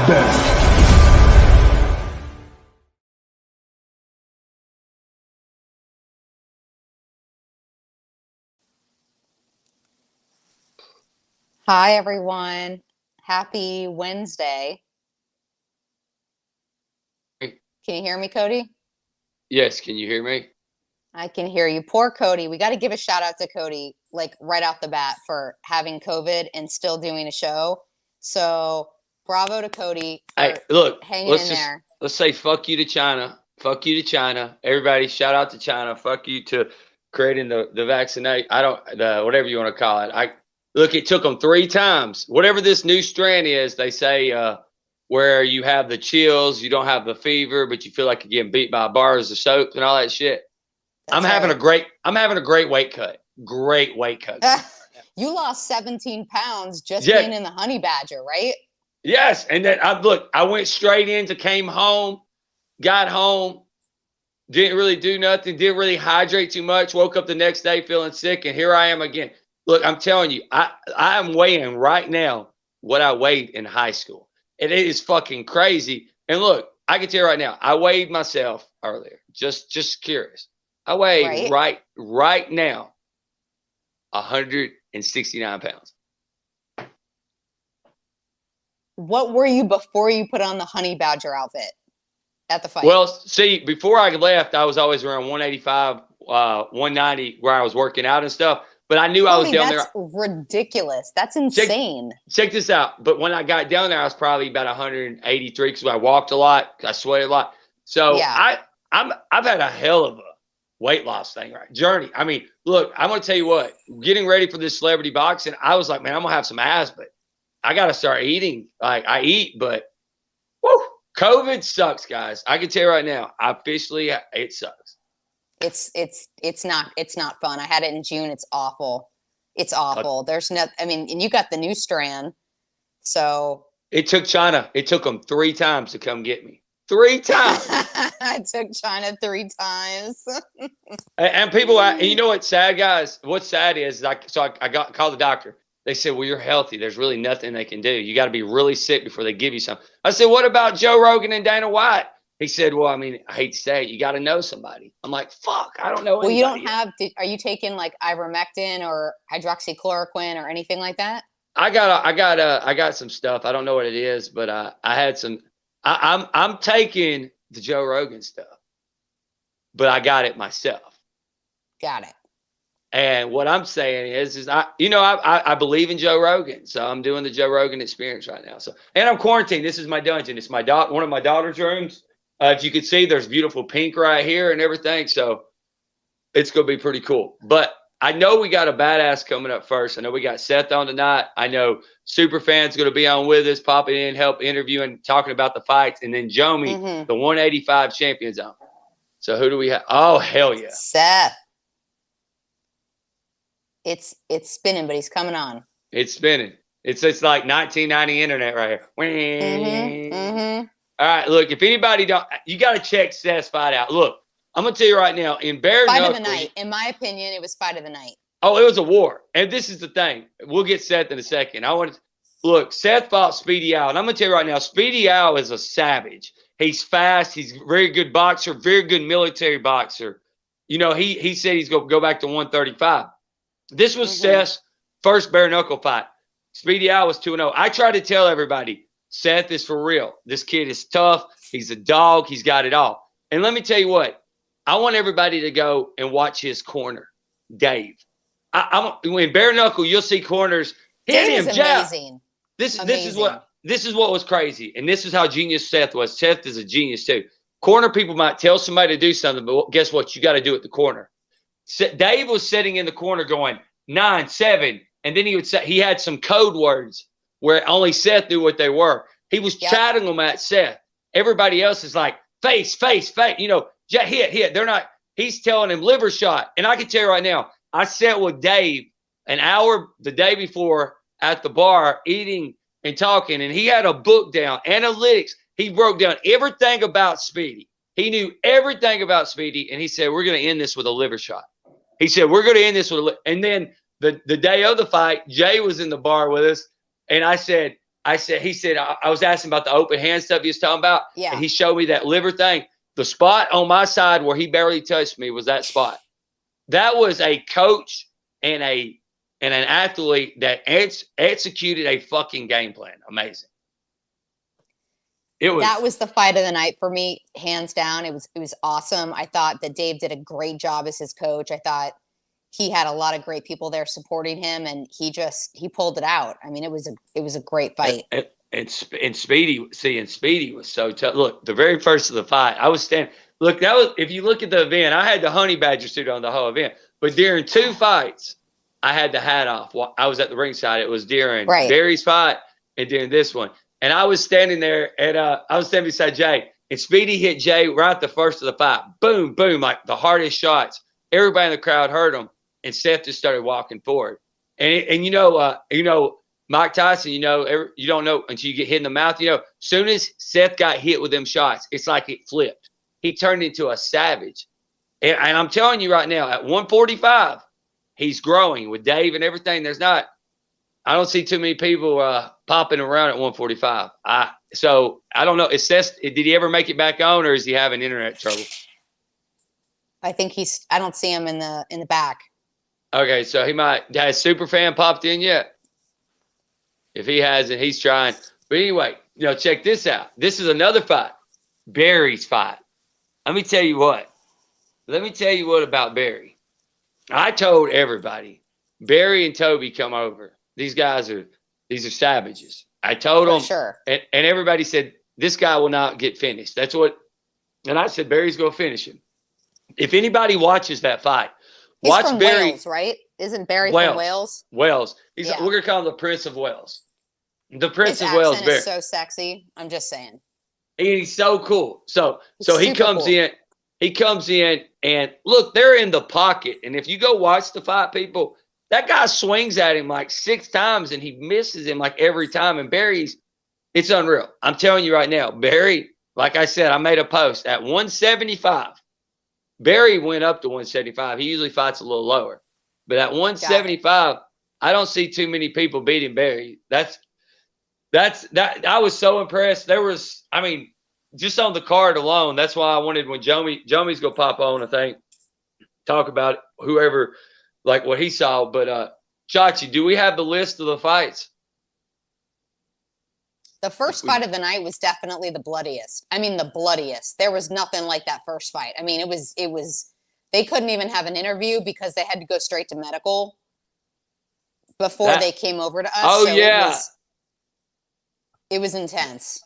best. Hi, everyone. Happy Wednesday. Can you hear me, Cody? Yes. Can you hear me? I can hear you. Poor Cody. We got to give a shout out to Cody, like right off the bat, for having COVID and still doing a show. So bravo to Cody for Hey, look, hanging in there. Let's say fuck you to China. Fuck you to China. Everybody shout out to China. Fuck you to creating the vaccinate. Whatever you want to call it. Look, it took them 3 times. Whatever this new strand is, they say where you have the chills, you don't have the fever, but you feel like you're getting beat by bars of soap and all that shit. I'm having a great weight cut. Great weight cut. You lost 17 pounds just being in the honey badger, right? Yes. And then I went straight into, came home, got home, didn't really do nothing, didn't really hydrate too much, woke up the next day feeling sick, and here I am again. Look, I'm telling you, I am weighing right now what I weighed in high school. And it is fucking crazy. And look, I can tell you right now, I weighed myself earlier. Just curious. I weigh right now 169 pounds. What were you before you put on the honey badger outfit at the fight? Well, see, before I left, I was always around 185, 190 where I was working out and stuff. But I knew I was down there. That's ridiculous. That's insane. Check this out. But when I got down there, I was probably about 183 because I walked a lot. I sweated a lot. So yeah. I've had a hell of a weight loss thing, right? Journey. I mean, look, I'm going to tell you what, getting ready for this celebrity boxing, I was like, man, I'm going to have some ass, but I got to start eating. Like I eat, but whoo, COVID sucks, guys. I can tell you right now, officially, it sucks. It's not fun. I had it in June. It's awful. It's awful. There's no, I mean, and you got the new strand. So it took China. It took them 3 times to come get me. 3 times. I took China 3 times. and people, and you know what's sad, guys? What's sad is I called the doctor. They said, well, you're healthy. There's really nothing they can do. You got to be really sick before they give you something. I said, what about Joe Rogan and Dana White? He said, well, I mean, I hate to say it, you got to know somebody. I'm like, fuck, I don't know anybody. Well, you don't have, are you taking like ivermectin or hydroxychloroquine or anything like that? I got some stuff. I don't know what it is, but I had some, I'm taking the Joe Rogan stuff, but I got it myself. Got it. And what I'm saying is I believe in Joe Rogan, so I'm doing the Joe Rogan experience right now. So, and I'm quarantined. This is my dungeon. It's one of my daughter's rooms. If you can see, there's beautiful pink right here and everything. So it's going to be pretty cool. But I know we got a badass coming up first. I know we got Seth on tonight. I know Superfan's going to be on with us, popping in, help interviewing, talking about the fights. And then Jomi, the 185 champion's on. So who do we have? Oh, hell yeah. Seth. It's spinning, but he's coming on. It's spinning. It's like 1990 internet right here. All right, look, if anybody don't, you got to check Seth's fight out. Look, I'm going to tell you right now, in bare fight knuckle, of the night. In my opinion, it was fight of the night. Oh, it was a war. And this is the thing. We'll get Seth in a second. Look, Seth fought Speedy Al. And I'm going to tell you right now, Speedy Al is a savage. He's fast. He's a very good boxer, very good military boxer. You know, he said he's going to go back to 135. This was Seth's first bare knuckle fight. Speedy Al was 2-0. I try to tell everybody, Seth is for real. This kid is tough. He's a dog. He's got it all. And let me tell you what. I want everybody to go and watch his corner, Dave. In bare knuckle, you'll see corners. Dave is amazing. This is what was crazy, and this is how genius Seth was. Seth is a genius too. Corner people might tell somebody to do something, but guess what? You got to do it the corner. Dave was sitting in the corner going 9-7, and then he had some code words where only Seth knew what they were. He was chatting them at Seth. Everybody else is like face, you know, hit. They're not. He's telling him liver shot, and I can tell you right now, I sat with Dave an hour the day before at the bar eating and talking, and he had a book down, analytics. He broke down everything about Speedy. He knew everything about Speedy, and he said, we're going to end this with a liver shot. He said, we're going to end this with a liver. And then the day of the fight, Jay was in the bar with us, and I said, he said, I was asking about the open hand stuff he was talking about. Yeah. And he showed me that liver thing. The spot on my side where he barely touched me was that spot. That was a coach and an athlete that executed a fucking game plan. Amazing. That was the fight of the night for me, hands down. It was awesome. I thought that Dave did a great job as his coach. I thought he had a lot of great people there supporting him, and he pulled it out. I mean, it was a great fight. And Speedy was so tough. Look, the very first of the fight, I was standing. Look, if you look at the event, I had the honey badger suit on the whole event. But during 2 fights, I had the hat off. I was at the ringside. It was during Barry's fight and during this one. And I was standing there, and I was standing beside Jay. And Speedy hit Jay right at the first of the fight. Boom, boom, like the hardest shots. Everybody in the crowd heard them. And Seth just started walking forward. And you know, Mike Tyson, you don't know until you get hit in the mouth. Soon as Seth got hit with them shots, it's like it flipped. He turned into a savage. And I'm telling you right now, at 145, he's growing with Dave and everything. I don't see too many people popping around at 145. So I don't know. Did he ever make it back on, or is he having internet trouble? I think I don't see him in the back. Okay, so has Superfan popped in yet? If he hasn't, he's trying. But anyway, check this out. This is another fight. Barry's fight. Let me tell you what about Barry. I told everybody, Barry and Toby come over. These are savages. I told them, sure. And everybody said, this guy will not get finished. And I said, Barry's going to finish him. If anybody watches that fight, watch from Barry. Wales, right? Isn't Barry from Wales? Wales. We're going to call him the Prince of Wales. The Prince of Wales. His accent is so sexy. I'm just saying. And he's so cool. So he comes in. He comes in, and look, they're in the pocket. And if you go watch the fight, people, that guy swings at him like 6 times, and he misses him like every time. And it's unreal. I'm telling you right now, Barry, like I said, I made a post at 175. Barry went up to 175. He usually fights a little lower. But at 175, I don't see too many people beating Barry. I was so impressed. Just on the card alone, that's why I wanted when Jomi's gonna pop on, I think, talk about whoever, like what he saw. But Chachi, do we have the list of the fights? The first fight of the night was definitely the bloodiest. I mean, the bloodiest. There was nothing like that first fight. I mean, it was they couldn't even have an interview because they had to go straight to medical before they came over to us. Oh, so yeah. It was intense.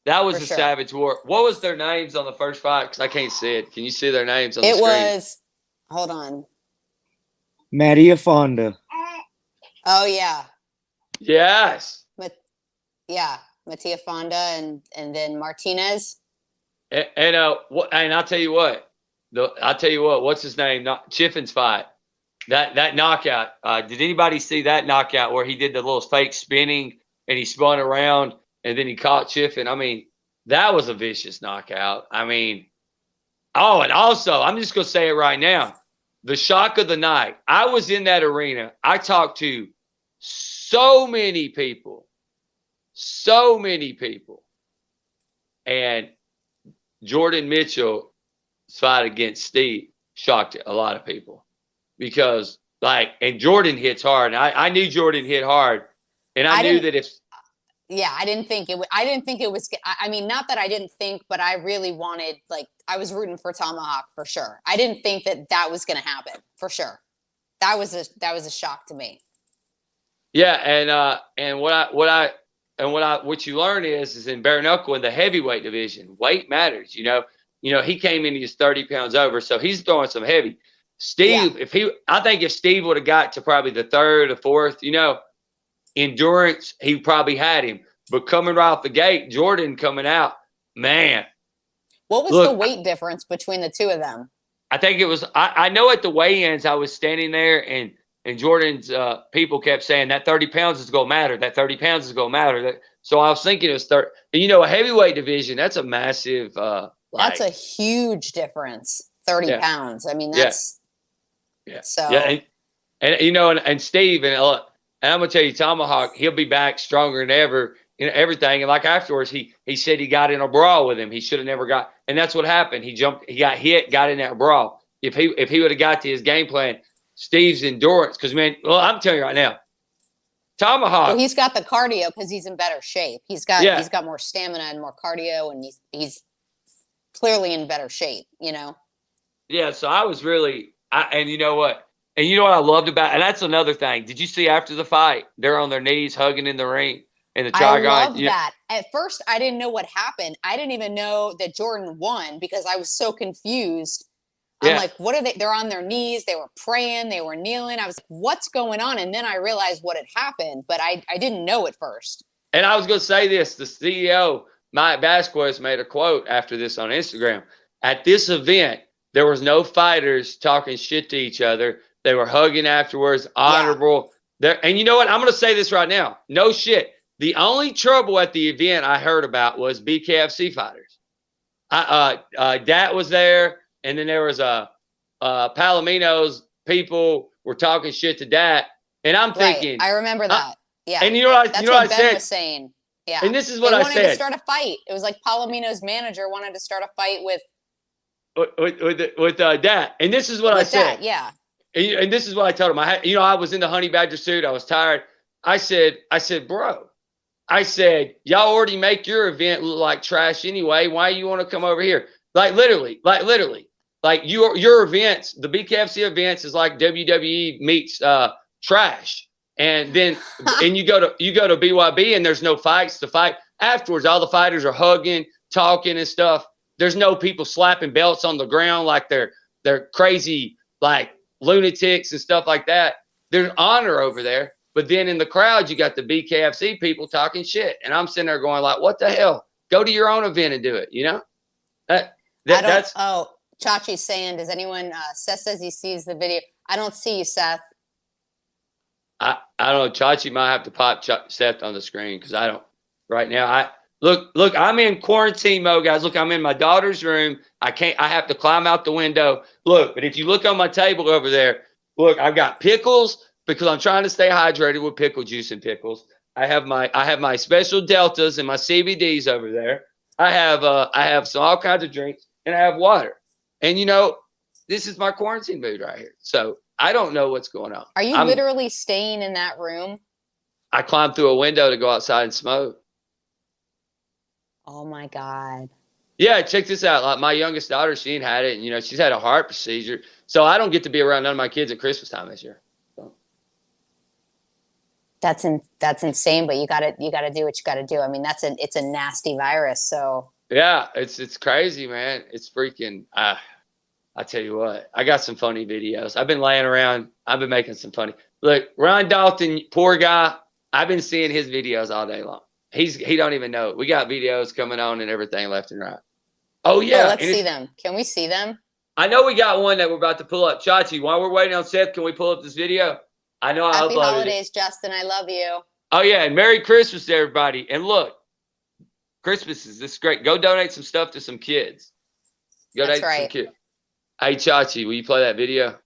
That was a savage war. What was their names on the first fight? Because I can't see it. Can you see their names on the screen? Hold on. Maria Fonda. Oh, yeah. Yes. Mattia Fonda and then Martinez. And I'll tell you what. What's his name? Chiffin's fight. That knockout. Did anybody see that knockout where he did the little fake spinning and he spun around and then he caught Chiffin? I mean, that was a vicious knockout. I mean, and also, I'm just going to say it right now. The shock of the night. I was in that arena. I talked to so many people. And Jordan Mitchell's fight against Steve shocked a lot of people because, and Jordan hits hard. And I knew Jordan hit hard. And I knew that I didn't think it was, I mean, not that I didn't think, but I really wanted, I was rooting for Tomahawk for sure. I didn't think that was going to happen for sure. That was a shock to me. Yeah. And what you learn is in bare knuckle in the heavyweight division, weight matters. He came in, he's 30 pounds over, so he's throwing some heavy. Steve, I think if Steve would have got to probably the third or fourth, endurance, he probably had him. But coming right off the gate, Jordan coming out, man. What was the weight difference between the two of them? I think it was. I know at the weigh-ins, I was standing there and Jordan's people kept saying that 30 pounds is going to matter. That 30 pounds is going to matter. So I was thinking it was 30. And, a heavyweight division, that's a massive. That's a huge difference. 30 pounds. I mean, that's. Yeah. So. Yeah. And Steve, and I'm going to tell you, Tomahawk, he'll be back stronger than ever. you know, everything. And like afterwards, he said he got in a brawl with him. He should have never got, and that's what happened. He got hit, got in that brawl. If he would have got to his game plan, Steve's endurance, because man, well, I'm telling you right now, Tomahawk. Well, he's got the cardio because he's in better shape. He's got more stamina and more cardio, and he's clearly in better shape, you know? Yeah, so I was really, and you know what? And you know what I loved about, and that's another thing. Did you see after the fight, they're on their knees hugging in the ring, and the I guy, love that. At first, I didn't know what happened. I didn't even know that Jordan won because I was so confused. I'm like, what are they? They're on their knees. They were praying. They were kneeling. I was like, what's going on? And then I realized what had happened, but I didn't know at first. And I was going to say this. The CEO, Mike Vasquez, made a quote after this on Instagram. At this event, there was no fighters talking shit to each other. They were hugging afterwards, honorable. Yeah. And you know what? I'm going to say this right now. No shit. The only trouble at the event I heard about was BKFC fighters. Dat was there. And then there was Palomino's people were talking shit to Dat. And I'm thinking. I remember that. Yeah. And you know what, that's what what I Ben said? was saying. Yeah. And this is what I said. They wanted to start a fight. It was like Palomino's manager wanted to start a fight with Dat. And this is what I said. Dat, yeah. And this is what I told him. I was in the honey badger suit. I was tired. I said, bro, I said, y'all already make your event look like trash anyway. Why you want to come over here? Like literally. Like your events, the BKFC events is like WWE meets trash. And then and you go to BYB and there's no fights to fight. Afterwards, all the fighters are hugging, talking and stuff. There's no people slapping belts on the ground like they're crazy like lunatics and stuff like that. There's honor over there. But then in the crowd, you got the BKFC people talking shit. And I'm sitting there going like, what the hell? Go to your own event and do it, you know? That's Chachi's saying, does anyone, Seth says he sees the video. I don't see you, Seth. I don't know. Chachi might have to pop Seth on the screen because I don't right now. Look, I'm in quarantine mode, guys. Look, I'm in my daughter's room. I have to climb out the window. Look, but if you look on my table over there, look, I've got pickles because I'm trying to stay hydrated with pickle juice and pickles. I have my special deltas and my CBDs over there. I have some all kinds of drinks and I have water. And you know, this is my quarantine mood right here. So I don't know what's going on. Are you literally staying in that room? I climbed through a window to go outside and smoke. Oh my God. Yeah, check this out. Like my youngest daughter, she ain't had it, and you know, she's had a heart procedure. So I don't get to be around none of my kids at Christmas time this year. So. That's insane, but you gotta do what you gotta do. I mean, it's a nasty virus, so yeah, it's crazy, man. It's freaking I tell you what, I got some funny videos. I've been laying around. I've been making some funny. Look, Ron Dalton, poor guy. I've been seeing his videos all day long. He don't even know. We got videos coming on and everything left and right. Oh yeah, let's see them. Can we see them? I know we got one that we're about to pull up. Chachi, while we're waiting on Seth, can we pull up this video? I know I uploaded it. Happy holidays, Justin. I love you. Oh yeah, and Merry Christmas to everybody. And look, Christmas is this great. Go donate some stuff to some kids. That's right. Some kids. Hey, Chachi, will you play that video?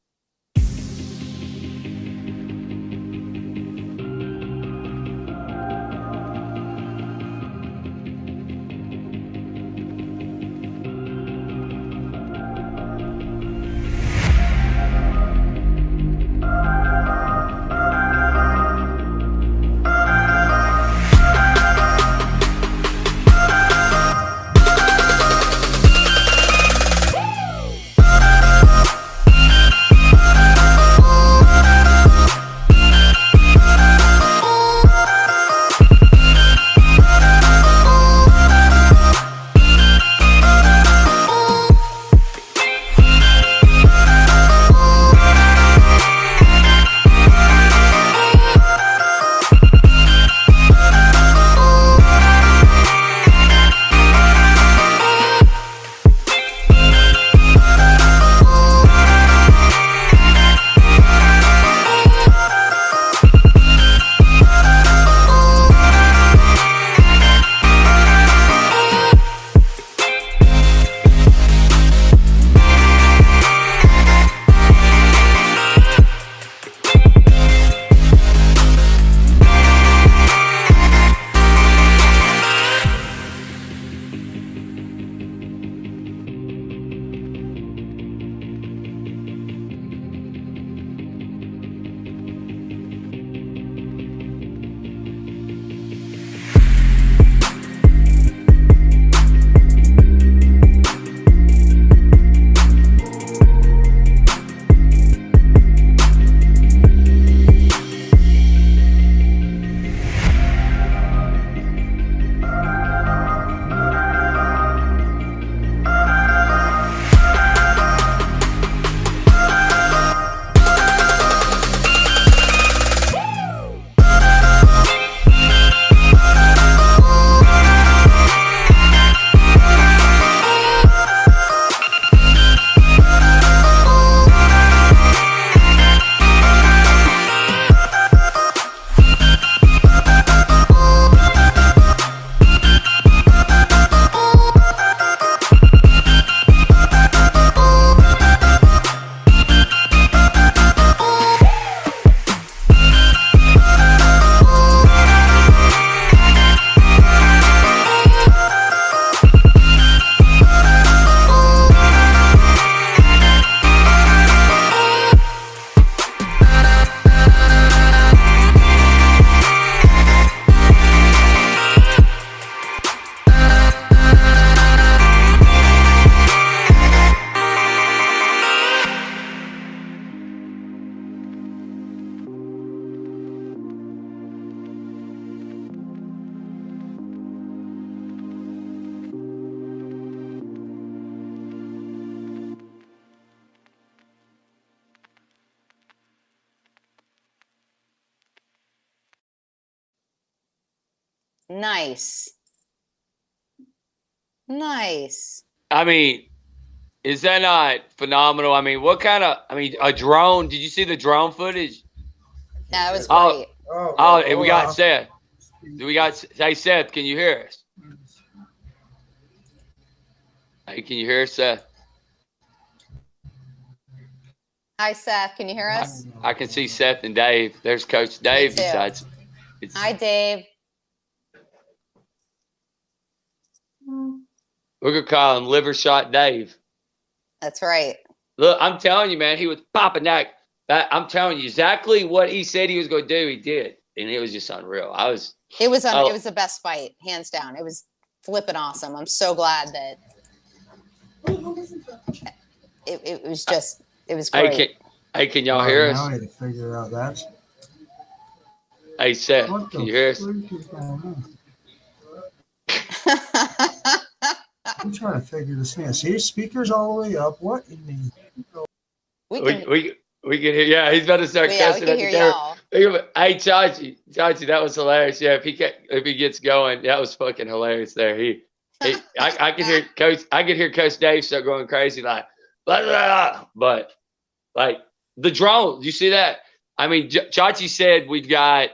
Nice. Nice. I mean, is that not phenomenal? I mean, what kind of? I mean, a drone. Did you see the drone footage? That was Oh, great. oh, and we got Seth. Hey, Seth, can you hear us? Hey, can you hear us, Seth? Hi, Seth. Can you hear us? I can see Seth and Dave. There's Coach Dave. too. Besides, Hi, Dave. we're gonna call him Liver Shot Dave. That's right. Look, I'm telling you, man, he was popping that. I'm telling you exactly what he said he was going to do. He did, and it was just unreal. It was the best fight, hands down. It was flipping awesome. I'm so glad that it was just, it was great. Hey, can y'all hear us? Now I had to figure out that. Hey, Seth, What can the you hear us? freak is going on? I'm trying to figure this thing out. See, speakers all the way up. What in the? we can hear. Yeah, he's about to start cussing can at hear the camera. y'all. Hey, Chachi, that was hilarious. Yeah, if he gets going, that was fucking hilarious. There, I can hear Coach. I can hear Coach Dave start going crazy, like, blah, blah, blah. But like the drone. You see that? I mean, Chachi said we've got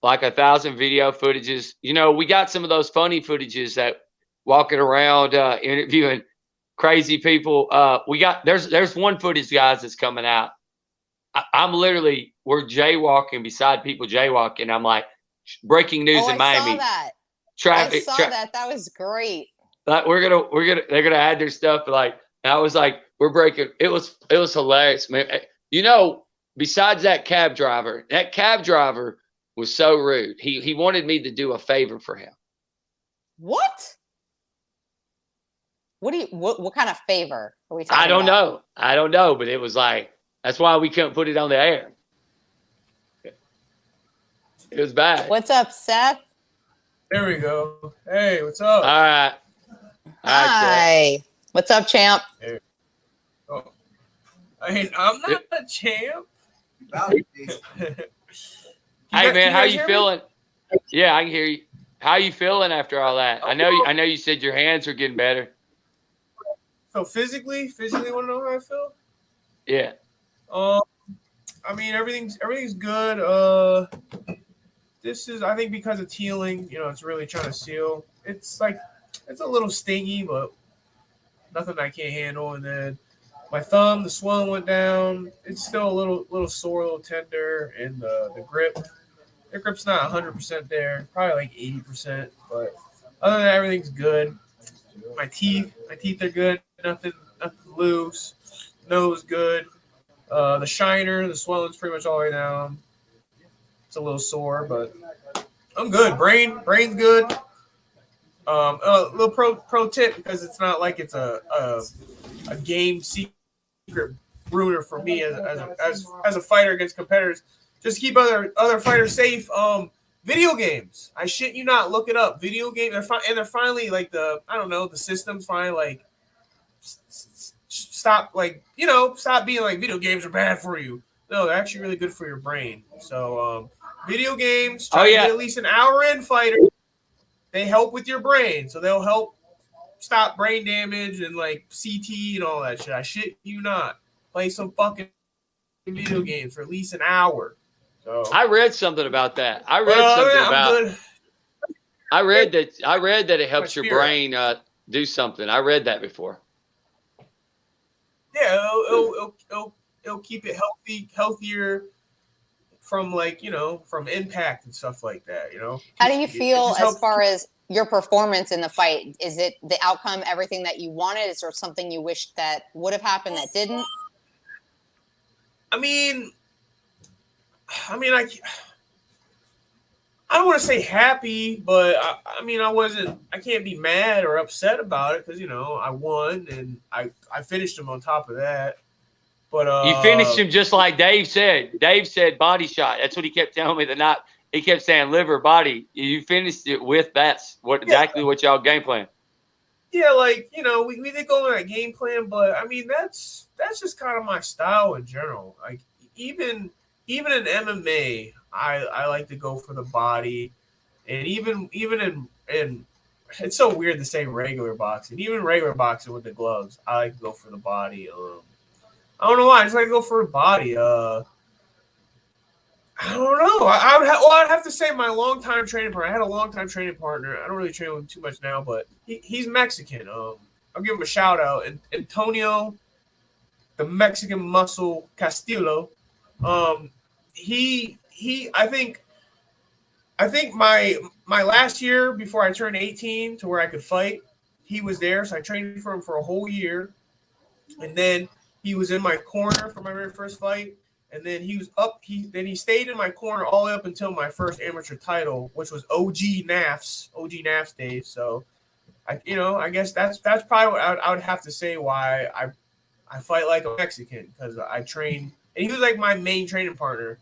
like 1,000 video footages. You know, we got some of those funny footages that walking around interviewing crazy people. We got there's one footage, guys, that's coming out. We're jaywalking beside people jaywalking. I'm like, breaking news in Miami. I saw that. Traffic. That was great. Like they're gonna add their stuff. But like, I was like, we're breaking. It was hilarious, man. You know, besides that cab driver was so rude. He wanted me to do a favor for him. What? What kind of favor are we talking about? I don't know, but it was like, that's why we couldn't put it on the air. It was bad. What's up, Seth? There we go. Hey, what's up? All right. Hi. What's up, champ? Hey. Oh. I'm not a champ. Hey, man, how you feeling? Yeah, I can hear you. How you feeling after all that? I know you said your hands are getting better. So physically want to know how I feel? Yeah. I mean, everything's good. This is, I think, because of tealing, it's really trying to seal. It's a little stingy, but nothing I can't handle. And then my thumb, the swelling went down. It's still a little sore, a little tender, and the grip's not 100% there, probably like 80%. But other than that, everything's good. My teeth are good. Nothing loose. Nose good. The shiner, the swelling's pretty much all the way down. It's a little sore, but I'm good. Brain's good. A little pro tip, because it's not like it's a game secret ruiner for me as a fighter against competitors. Just keep other fighters safe. Video games. I shit you not. Look it up. Video games. They're finally like the system's finally like stop being like video games are bad for you. No, they're actually really good for your brain. So video games, try to get at least an hour in, fighter. They help with your brain. So they'll help stop brain damage and like CT and all that shit. I shit you not. Play some fucking video games for at least an hour. So I read something about that. I read that it helps your brain do something. I read that before. Yeah, it'll keep it healthier from from impact and stuff like that. How do you feel as far as your performance in the fight? Is it the outcome, everything that you wanted? Is there something you wished that would have happened that didn't? I mean, I don't want to say happy, but I can't be mad or upset about it because, I won and I finished him on top of that. But you finished him just like Dave said. Dave said body shot. That's what he kept telling me the night. He kept saying liver, body. You finished it with exactly what y'all game plan. Yeah, we did go on that game plan, but I mean that's just kind of my style in general. Like even in MMA, I like to go for the body, And even in it's so weird to say regular boxing. Even regular boxing with the gloves, I like to go for the body. I don't know why. I just like to go for the body. I don't know. I'd have to say my longtime training partner. I had a longtime training partner. I don't really train with him too much now, but he's Mexican. I'll give him a shout out. And Antonio, the Mexican Muscle Castillo. I think my last year before I turned 18 to where I could fight, he was there. So I trained for him for a whole year. And then he was in my corner for my very first fight. And then he was up. He stayed in my corner all the way up until my first amateur title, which was OG NAFs days. So I guess that's probably what I would have to say why I fight like a Mexican, because I train, and he was like my main training partner.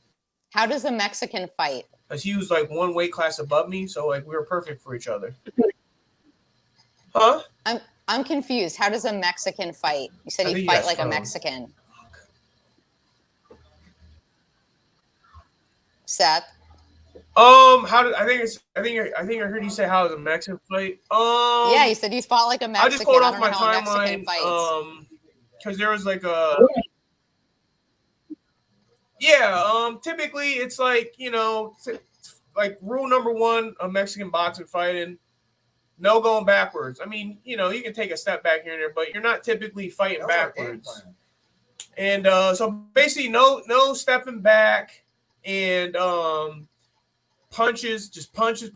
How does a Mexican fight? Because he was like one weight class above me, so like we were perfect for each other. Huh? I'm confused. How does a Mexican fight? You said you fight like a Mexican. Seth. I think I heard you say how does a Mexican fight? Yeah, you said you fought like a Mexican. I just pulled off my timeline. Because there was like a. Yeah, typically it's like, like rule number one of Mexican boxing fighting, no going backwards. I mean, you can take a step back here and there, but you're not typically fighting backwards. And so basically no stepping back, and punches, just punches.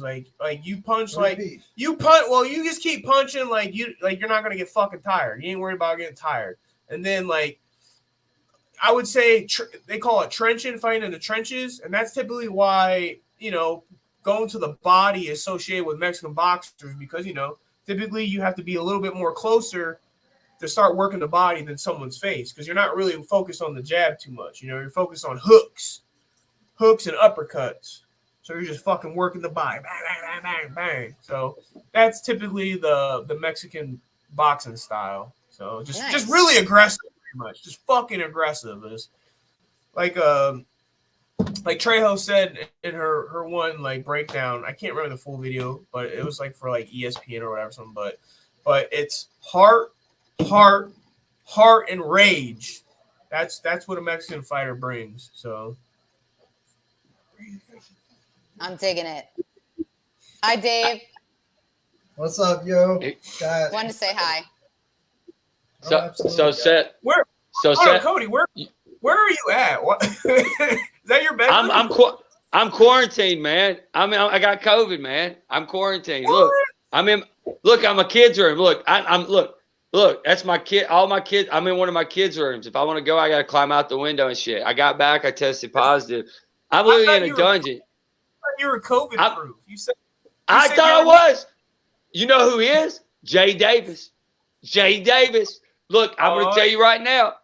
Like you punch, you just keep punching like you're not gonna get fucking tired. You ain't worried about getting tired. And then like I would say they call it trenching, fighting in the trenches, and that's typically why going to the body is associated with Mexican boxers, because typically you have to be a little bit more closer to start working the body than someone's face, because you're not really focused on the jab too much. You're focused on hooks and uppercuts. So you're just fucking working the body, bang, bang, bang, bang, bang. So that's typically the Mexican boxing style. So just really aggressive. Much just fucking aggressive. Is like Trejo said in her one like breakdown. I can't remember the full video, but it was like for like ESPN or whatever something. But it's heart and rage. That's what a Mexican fighter brings. So I'm digging it. Hi, Dave. What's up, yo? Wanted to say hi. So Seth, Cody, where are you at? What is that your bedroom? I'm quarantined, man. I got COVID, man. I'm quarantined. Look, I'm in my kids' room. Look, look, that's my kid. All my kids. I'm in one of my kids' rooms. If I want to go, I got to climb out the window and shit. I got back. I tested positive. I'm living in a dungeon. You were COVID proof. You said I thought I was. You know who he is? Jay Davis. Look, I'm going to tell you right now.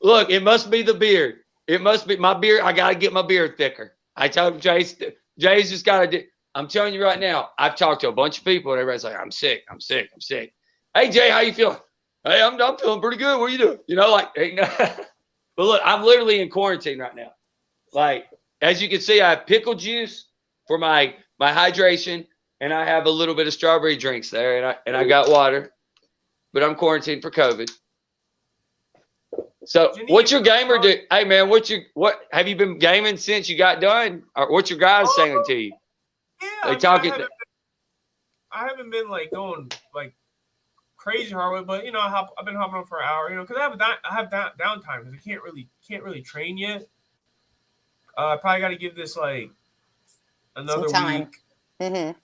Look, it must be the beard. It must be my beard. I got to get my beard thicker. I told Jay's just got to do. I'm telling you right now, I've talked to a bunch of people and everybody's like, I'm sick. Hey, Jay, how you feeling? Hey, I'm feeling pretty good. What are you doing? But look, I'm literally in quarantine right now. Like, as you can see, I have pickle juice for my hydration, and I have a little bit of strawberry drinks there, and I got water. But I'm quarantined for COVID. So what's your gamer do? Hey man, what have you been gaming since you got done? Or what's your guys saying to you? Yeah, I haven't been like going like crazy hard with, but I've been hopping on for an hour, because I have downtime because I can't really train yet. I probably got to give this like another week, and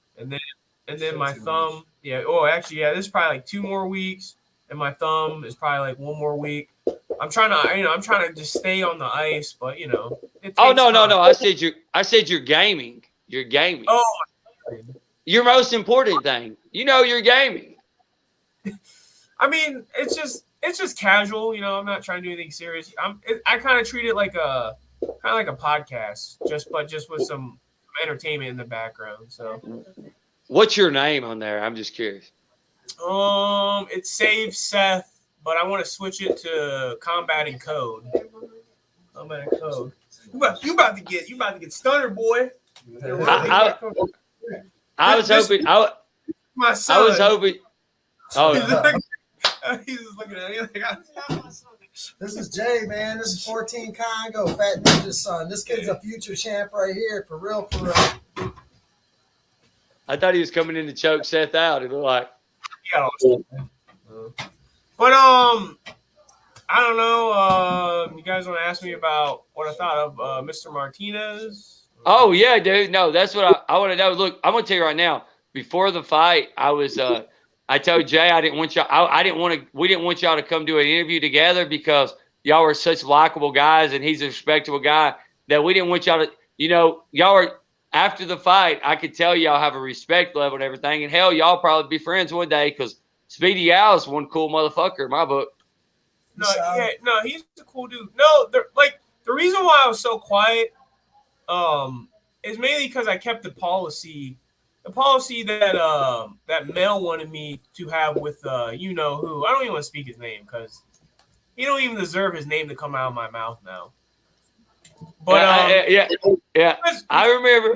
then my thumb. Yeah. Oh, actually, yeah. This is probably like 2 more weeks, and my thumb is probably like 1 more week. I'm trying to just stay on the ice, but it takes no. I said you're gaming. You're gaming. Oh, your most important thing. You're gaming. I mean, it's just casual. I'm not trying to do anything serious. I kind of treat it like a podcast, just with some entertainment in the background. So. What's your name on there? I'm just curious. It saves Seth, but I want to switch it to Combating Code. You about to get stunner, boy. I was hoping. My son. I was hoping. Oh, He's just looking at me like, This is Jay, man. This is 14 Congo, Fat Ninja's son. This kid's a future champ right here, for real, for real. I thought he was coming in to choke Seth out. It looked like. But I don't know. You guys want to ask me about what I thought of Mr. Martinez? Oh yeah, dude. No, that's what I want to know. Look, I'm gonna tell you right now. Before the fight, I was. I told Jay I didn't want y'all. I didn't want to. We didn't want y'all to come do an interview together because y'all were such likable guys, and he's a respectable guy. That we didn't want y'all to. You know, y'all are after the fight. I could tell y'all have a respect level and everything, and hell, y'all probably be friends one day because Speedy Al is one cool motherfucker in my book. No, no, he's a cool dude. No, the reason why I was so quiet, is mainly because I kept the policy that that Mel wanted me to have with you know who. I don't even want to speak his name because he don't even deserve his name to come out of my mouth now. But yeah, I remember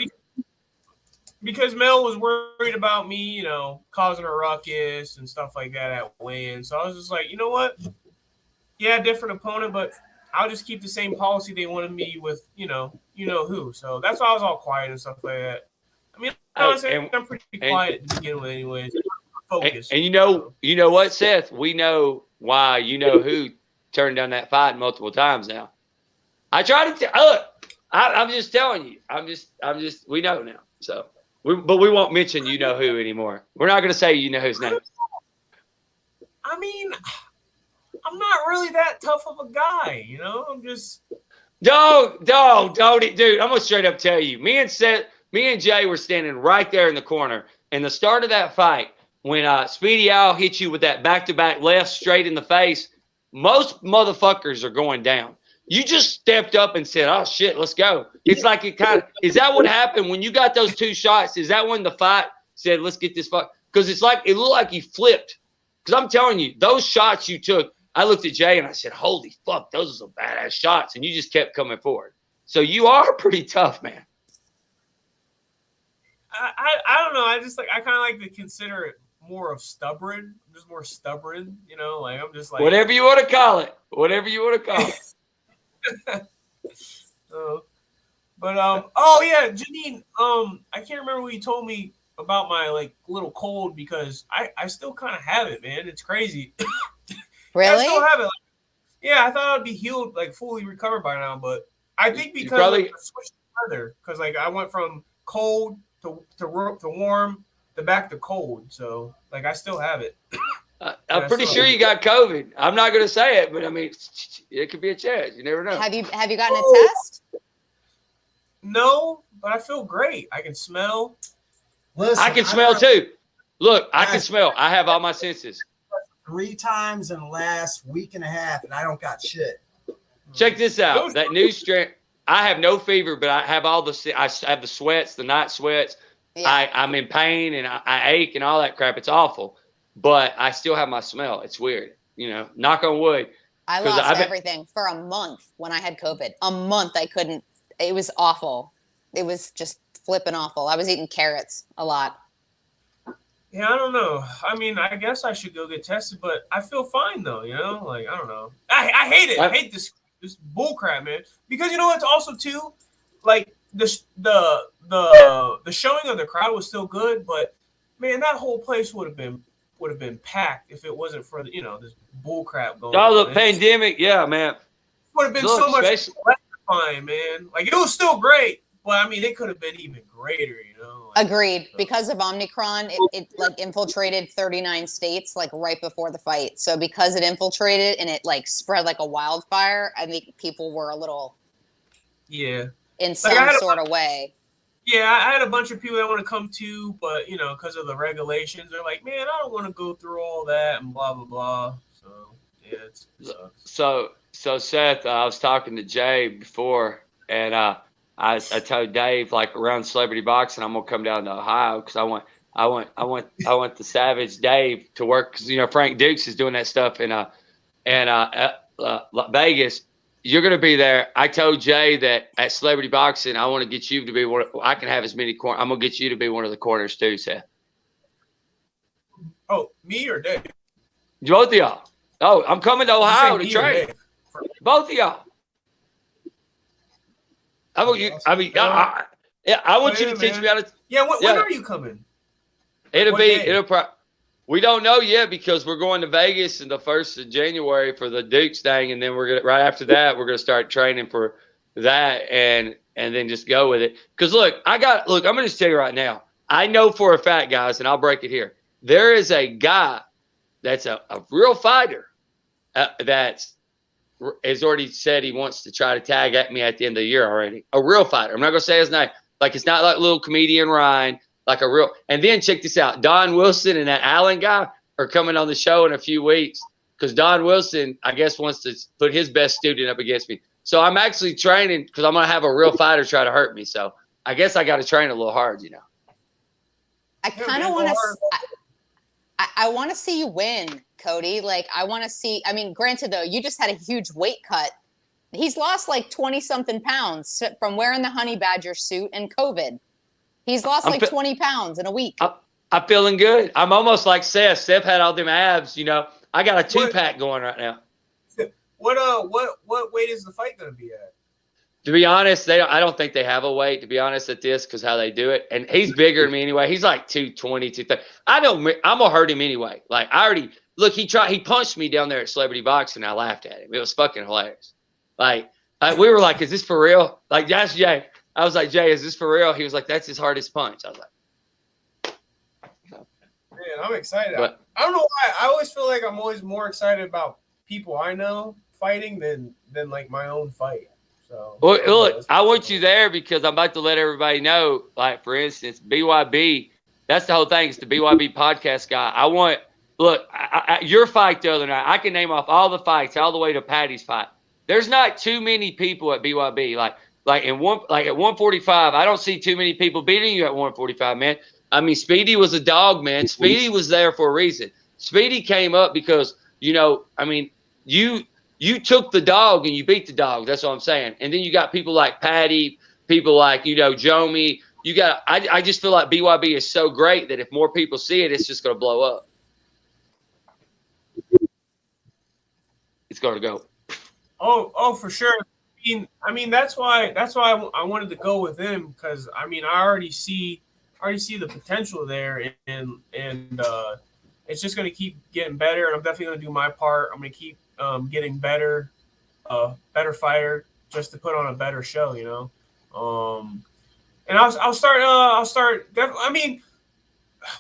because Mel was worried about me, you know, causing a ruckus and stuff like that at weigh-in. So I was just like, you know what? Yeah, different opponent, but I'll just keep the same policy they wanted me with, you know who. So that's why I was all quiet and stuff like that. I mean, honestly, I'm pretty quiet to begin with, anyways. Focus. And you know what, Seth? We know why you know who turned down that fight multiple times now. I tried to look. I'm just telling you. I'm just. We know now. So, but we won't mention you know who anymore. We're not going to say you know whose name. I mean, I'm not really that tough of a guy, you know. I'm just. Don't, dude. I'm gonna straight up tell you. Me and Jay were standing right there in the corner. And the start of that fight, when Speedy Al hit you with that back-to-back left straight in the face, most motherfuckers are going down. You just stepped up and said, "Oh shit, let's go." It's like it kind of is that what happened when you got those two shots? Is that when the fight said, "Let's get this fight"? Because it's like it looked like he flipped. Because I'm telling you, those shots you took, I looked at Jay and I said, "Holy fuck, those are some badass shots," and you just kept coming forward. So you are pretty tough, man. I don't know. I kind of like to consider it more of stubborn. I'm just more stubborn, you know. Like I'm just like whatever you want to call it. Whatever you want to call it. Oh yeah, Janine. I can't remember what you told me about my like little cold because I still kind of have it, man. It's crazy. Really? I still have it. Like, yeah, I thought I'd be healed, like fully recovered by now, but I think because of the switch to weather, because like I went from cold to warm to back to cold, so like I still have it. I'm pretty sure you got COVID. I'm not going to say it, but I mean, it could be a chance. You never know. Have you gotten a test? No, but I feel great. I can smell. Listen, I can smell too. Look, I can smell. I have all my senses. 3 times in the last week and a half, and I don't got shit. Check this out. That new strand. I have no fever, but I have all the. I have the sweats, the night sweats. Yeah. I'm in pain and I ache and all that crap. It's awful. But I still have my smell. It's weird. You know, knock on wood. I lost everything for a month when I had COVID. A month I couldn't. It was awful. It was just flipping awful. I was eating carrots a lot. Yeah, I don't know. I mean, I guess I should go get tested, but I feel fine though. You know, like I don't know. I hate it. I hate this bull crap, man. Because you know what's also too, like the showing of the crowd was still good, but man, that whole place would have been packed if it wasn't for the, you know, this bull crap going on. Oh, the pandemic, yeah, man. Would have been so much electrifying, man. Like it was still great, but I mean, it could have been even greater, you know. Like, agreed. So. Because of Omicron, it like infiltrated 39 states like right before the fight. So because it infiltrated and it like spread like a wildfire, I think people were a little in some sort of way. Yeah, I had a bunch of people that want to come too, but you know, because of the regulations, they're like, "Man, I don't want to go through all that and blah blah blah." So yeah, it sucks. So Seth, I was talking to Jay before, and I told Dave like around celebrity boxing, I'm gonna come down to Ohio because I want the Savage Dave to work because you know Frank Dukes is doing that stuff in Vegas, you're going to be there. I told Jay that at Celebrity Boxing, I want to get you to be one. I can have as many corners. I'm going to get you to be one of the corners too, Seth. Oh, me or Dave? Both of y'all. Oh, I'm coming to Ohio to Me or train. Dave? Both of y'all. I want you. I mean, I want you to teach me how to. Yeah. When are you coming? It'll What be. day? It'll probably. We don't know yet because we're going to Vegas in the 1st of January for the Dukes thing, and then we're gonna right after that we're gonna start training for that and then just go with it. Because look, I'm gonna just tell you right now. I know for a fact, guys, and I'll break it here. There is a guy that's a real fighter that has already said he wants to try to tag at me at the end of the year already. A real fighter. I'm not gonna say his name. Like it's not like little comedian Ryan. Like a real, and then check this out. Don Wilson and that Allen guy are coming on the show in a few weeks because Don Wilson, I guess, wants to put his best student up against me. So I'm actually training because I'm going to have a real fighter try to hurt me. So I guess I got to train a little hard, you know. I kind of want to. I want to see you win, Cody. Like I want to see. I mean, granted though, you just had a huge weight cut. He's lost like 20-something pounds from wearing the honey badger suit and COVID. He's lost like 20 pounds in a week. I'm feeling good. I'm almost like Seth. Seth had all them abs, you know. I got a 2-pack going right now. What weight is the fight going to be at? To be honest, I don't think they have a weight, to be honest, at this because how they do it. And he's bigger than me anyway. He's like 220, 230. I'm going to hurt him anyway. Like, he punched me down there at Celebrity Boxing and I laughed at him. It was fucking hilarious. Like we were like, is this for real? Like, that's Jay. I was like, Jay, is this for real? He was like, that's his hardest punch. I was like, man, I'm excited. But, I don't know why. I always feel like I'm always more excited about people I know fighting than like my own fight. So, well, look, I want you there because I'm about to let everybody know, like, for instance, BYB, that's the whole thing. It's the BYB podcast guy. Your fight the other night, I can name off all the fights all the way to Patty's fight. There's not too many people at BYB. Like at 145, I don't see too many people beating you at 145, man. I mean, Speedy was a dog, man. Speedy was there for a reason. Speedy came up because, you know, I mean, you took the dog and you beat the dog. That's what I'm saying. And then you got people like Patty, people like, you know, Jomi. I just feel like BYB is so great that if more people see it, it's just going to blow up. It's going to go. Oh, for sure. I mean that's why I wanted to go with him because I mean I already see the potential there and it's just going to keep getting better and I'm definitely going to do my part. I'm going to keep getting better fighter just to put on a better show, you know. And I'll start. I mean,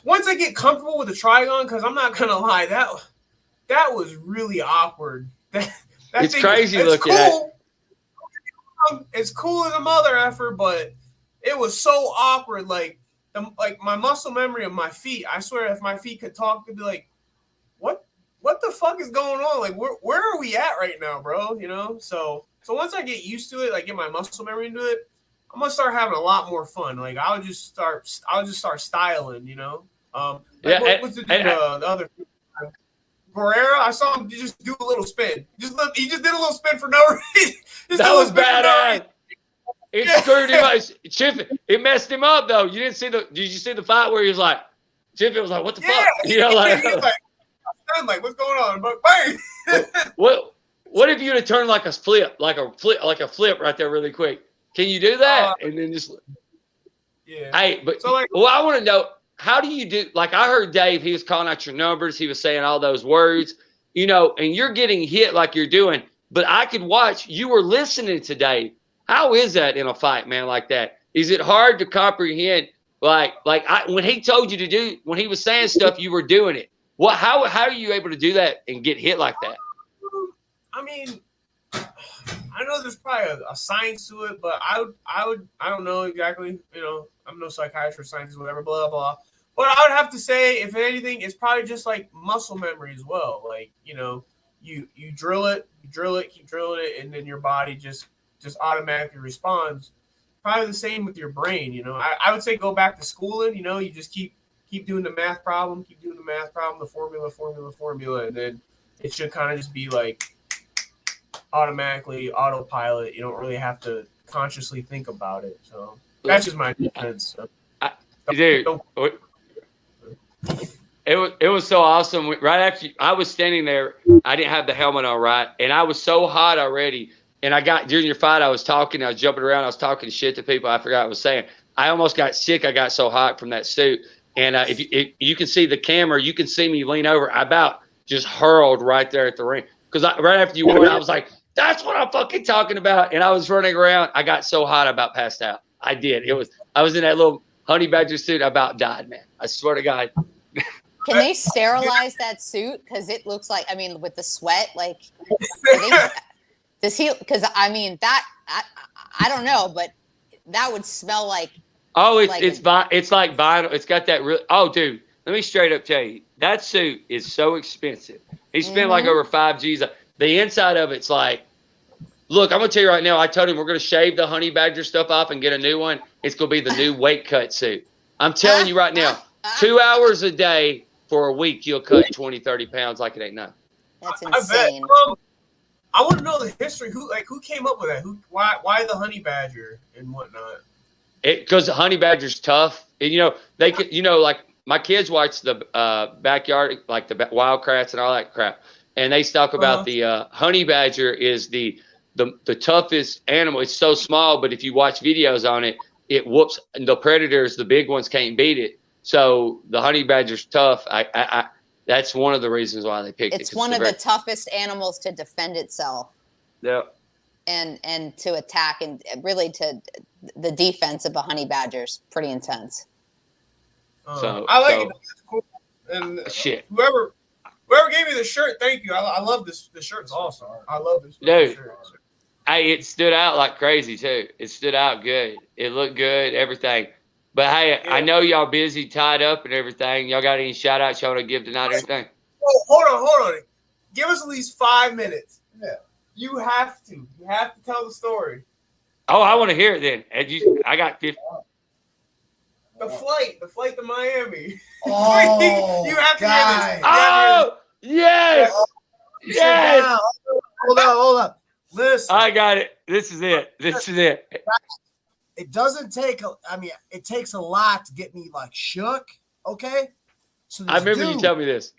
once I get comfortable with the trigon, because I'm not gonna lie, that was really awkward. It's crazy looking at. It's cool as a mother effort, but it was so awkward. Like my muscle memory of my feet. I swear, if my feet could talk, they'd be like, "What the fuck is going on? Like, where are we at right now, bro?" You know. So once I get used to it, like get my muscle memory into it, I'm gonna start having a lot more fun. Like I'll just start styling. You know. What's the other? Guerrero, I saw him just do a little spin. He just did a little spin for no reason. That was badass. It screwed him up. It messed him up though. Did you see the fight where he was like, Chiffy was like, what the fuck? You know, like, I'm like, what's going on? But bang. What if you'd have turned like a flip right there really quick? Can you do that? And then just Hey, but so I want to know, how do you do, like I heard Dave, he was calling out your numbers, he was saying all those words, you know, and you're getting hit like you're doing, but I could watch, you were listening to Dave. How is that in a fight, man, like that? Is it hard to comprehend, when he told you to do, when he was saying stuff, you were doing it. How are you able to do that and get hit like that? I mean, I know there's probably a science to it, but I don't know exactly, you know, I'm no psychiatrist, scientist, whatever, blah, blah. But I would have to say, if anything, it's probably just like muscle memory as well. Like, you know, you drill it, keep drilling it, and then your body just automatically responds. Probably the same with your brain, you know. I would say go back to schooling, you know, you just keep doing the math problem, the formula, and then it should kind of just be like automatically autopilot. You don't really have to consciously think about it. So that's just my defense. Dude, it was so awesome. Right after I was standing there, I didn't have the helmet on, right, and I was so hot already. And I got during your fight, I was talking, I was jumping around, I was talking shit to people. I forgot what I was saying. I almost got sick. I got so hot from that suit. And if you can see the camera, you can see me lean over. I about just hurled right there at the ring because right after you won, I was like, "That's what I'm fucking talking about." And I was running around. I got so hot, I about passed out. I did. I was in that little honey badger suit. I about died, man. I swear to God. Can they sterilize that suit? Because it looks like, I mean, with the sweat, like, does he? Because I mean, that I don't know, but that would smell like. Oh, it's like vinyl. It's got that real. Oh, dude, let me straight up tell you, that suit is so expensive. He spent like over 5 G's. The inside of it's like, look, I'm gonna tell you right now. I told him we're gonna shave the honey badger stuff off and get a new one. It's gonna be the new weight cut suit. I'm telling you right now, 2 hours a day for a week, you'll cut 20, 30 pounds like it ain't nothing. That's insane. I want to know the history. Who came up with that? Why the honey badger and whatnot? Because the honey badger's tough. And, they could, like my kids watch the backyard, like the Wildcrats and all that crap. And they talk about the honey badger is the toughest animal. It's so small, but if you watch videos on it, it whoops. And the predators, the big ones, can't beat it. So the honey badger's tough. That's one of the reasons why they picked it. It's one of the toughest animals to defend itself. Yeah. And to attack, and really to the defense of a honey badger is pretty intense. I like it. It's cool. And shit. Whoever gave me the shirt, thank you. I love this. The shirt's awesome. I love this dude. Shirt. Hey, it stood out like crazy too. It stood out good. It looked good, everything. But hey, yeah. I know y'all busy, tied up and everything. Y'all got any shout outs y'all want to give tonight or anything? Oh, hold on. Give us at least 5 minutes. Yeah. You have to tell the story. Oh, I want to hear it then. I got 50. The flight to Miami. Oh, you have to guys. hear this. Oh, yes. Yes. Hold up. Listen. I got it. This is it. It doesn't take it takes a lot to get me like shook. Okay. So I remember you tell me this.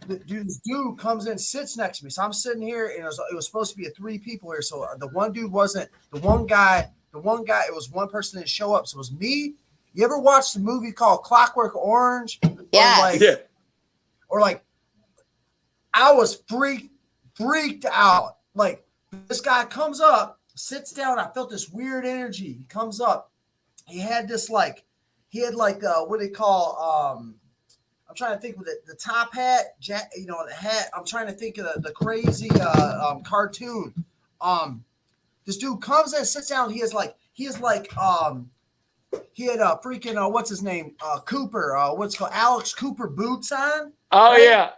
This dude comes in, sits next to me. So I'm sitting here, and it was supposed to be 3 people here. So the one dude wasn't the one guy. It was one person that didn't show up. So it was me. You ever watched the movie called Clockwork Orange? Yeah. Or like, I was freaked out. Like, this guy comes up, sits down. I felt this weird energy. He comes up. He had what do they call I'm trying to think with the top hat, the hat. I'm trying to think of the crazy cartoon. This dude comes in, sits down. He had freaking what's his name? Cooper. What's it called? Alex Cooper boots on. Oh, right? Yeah.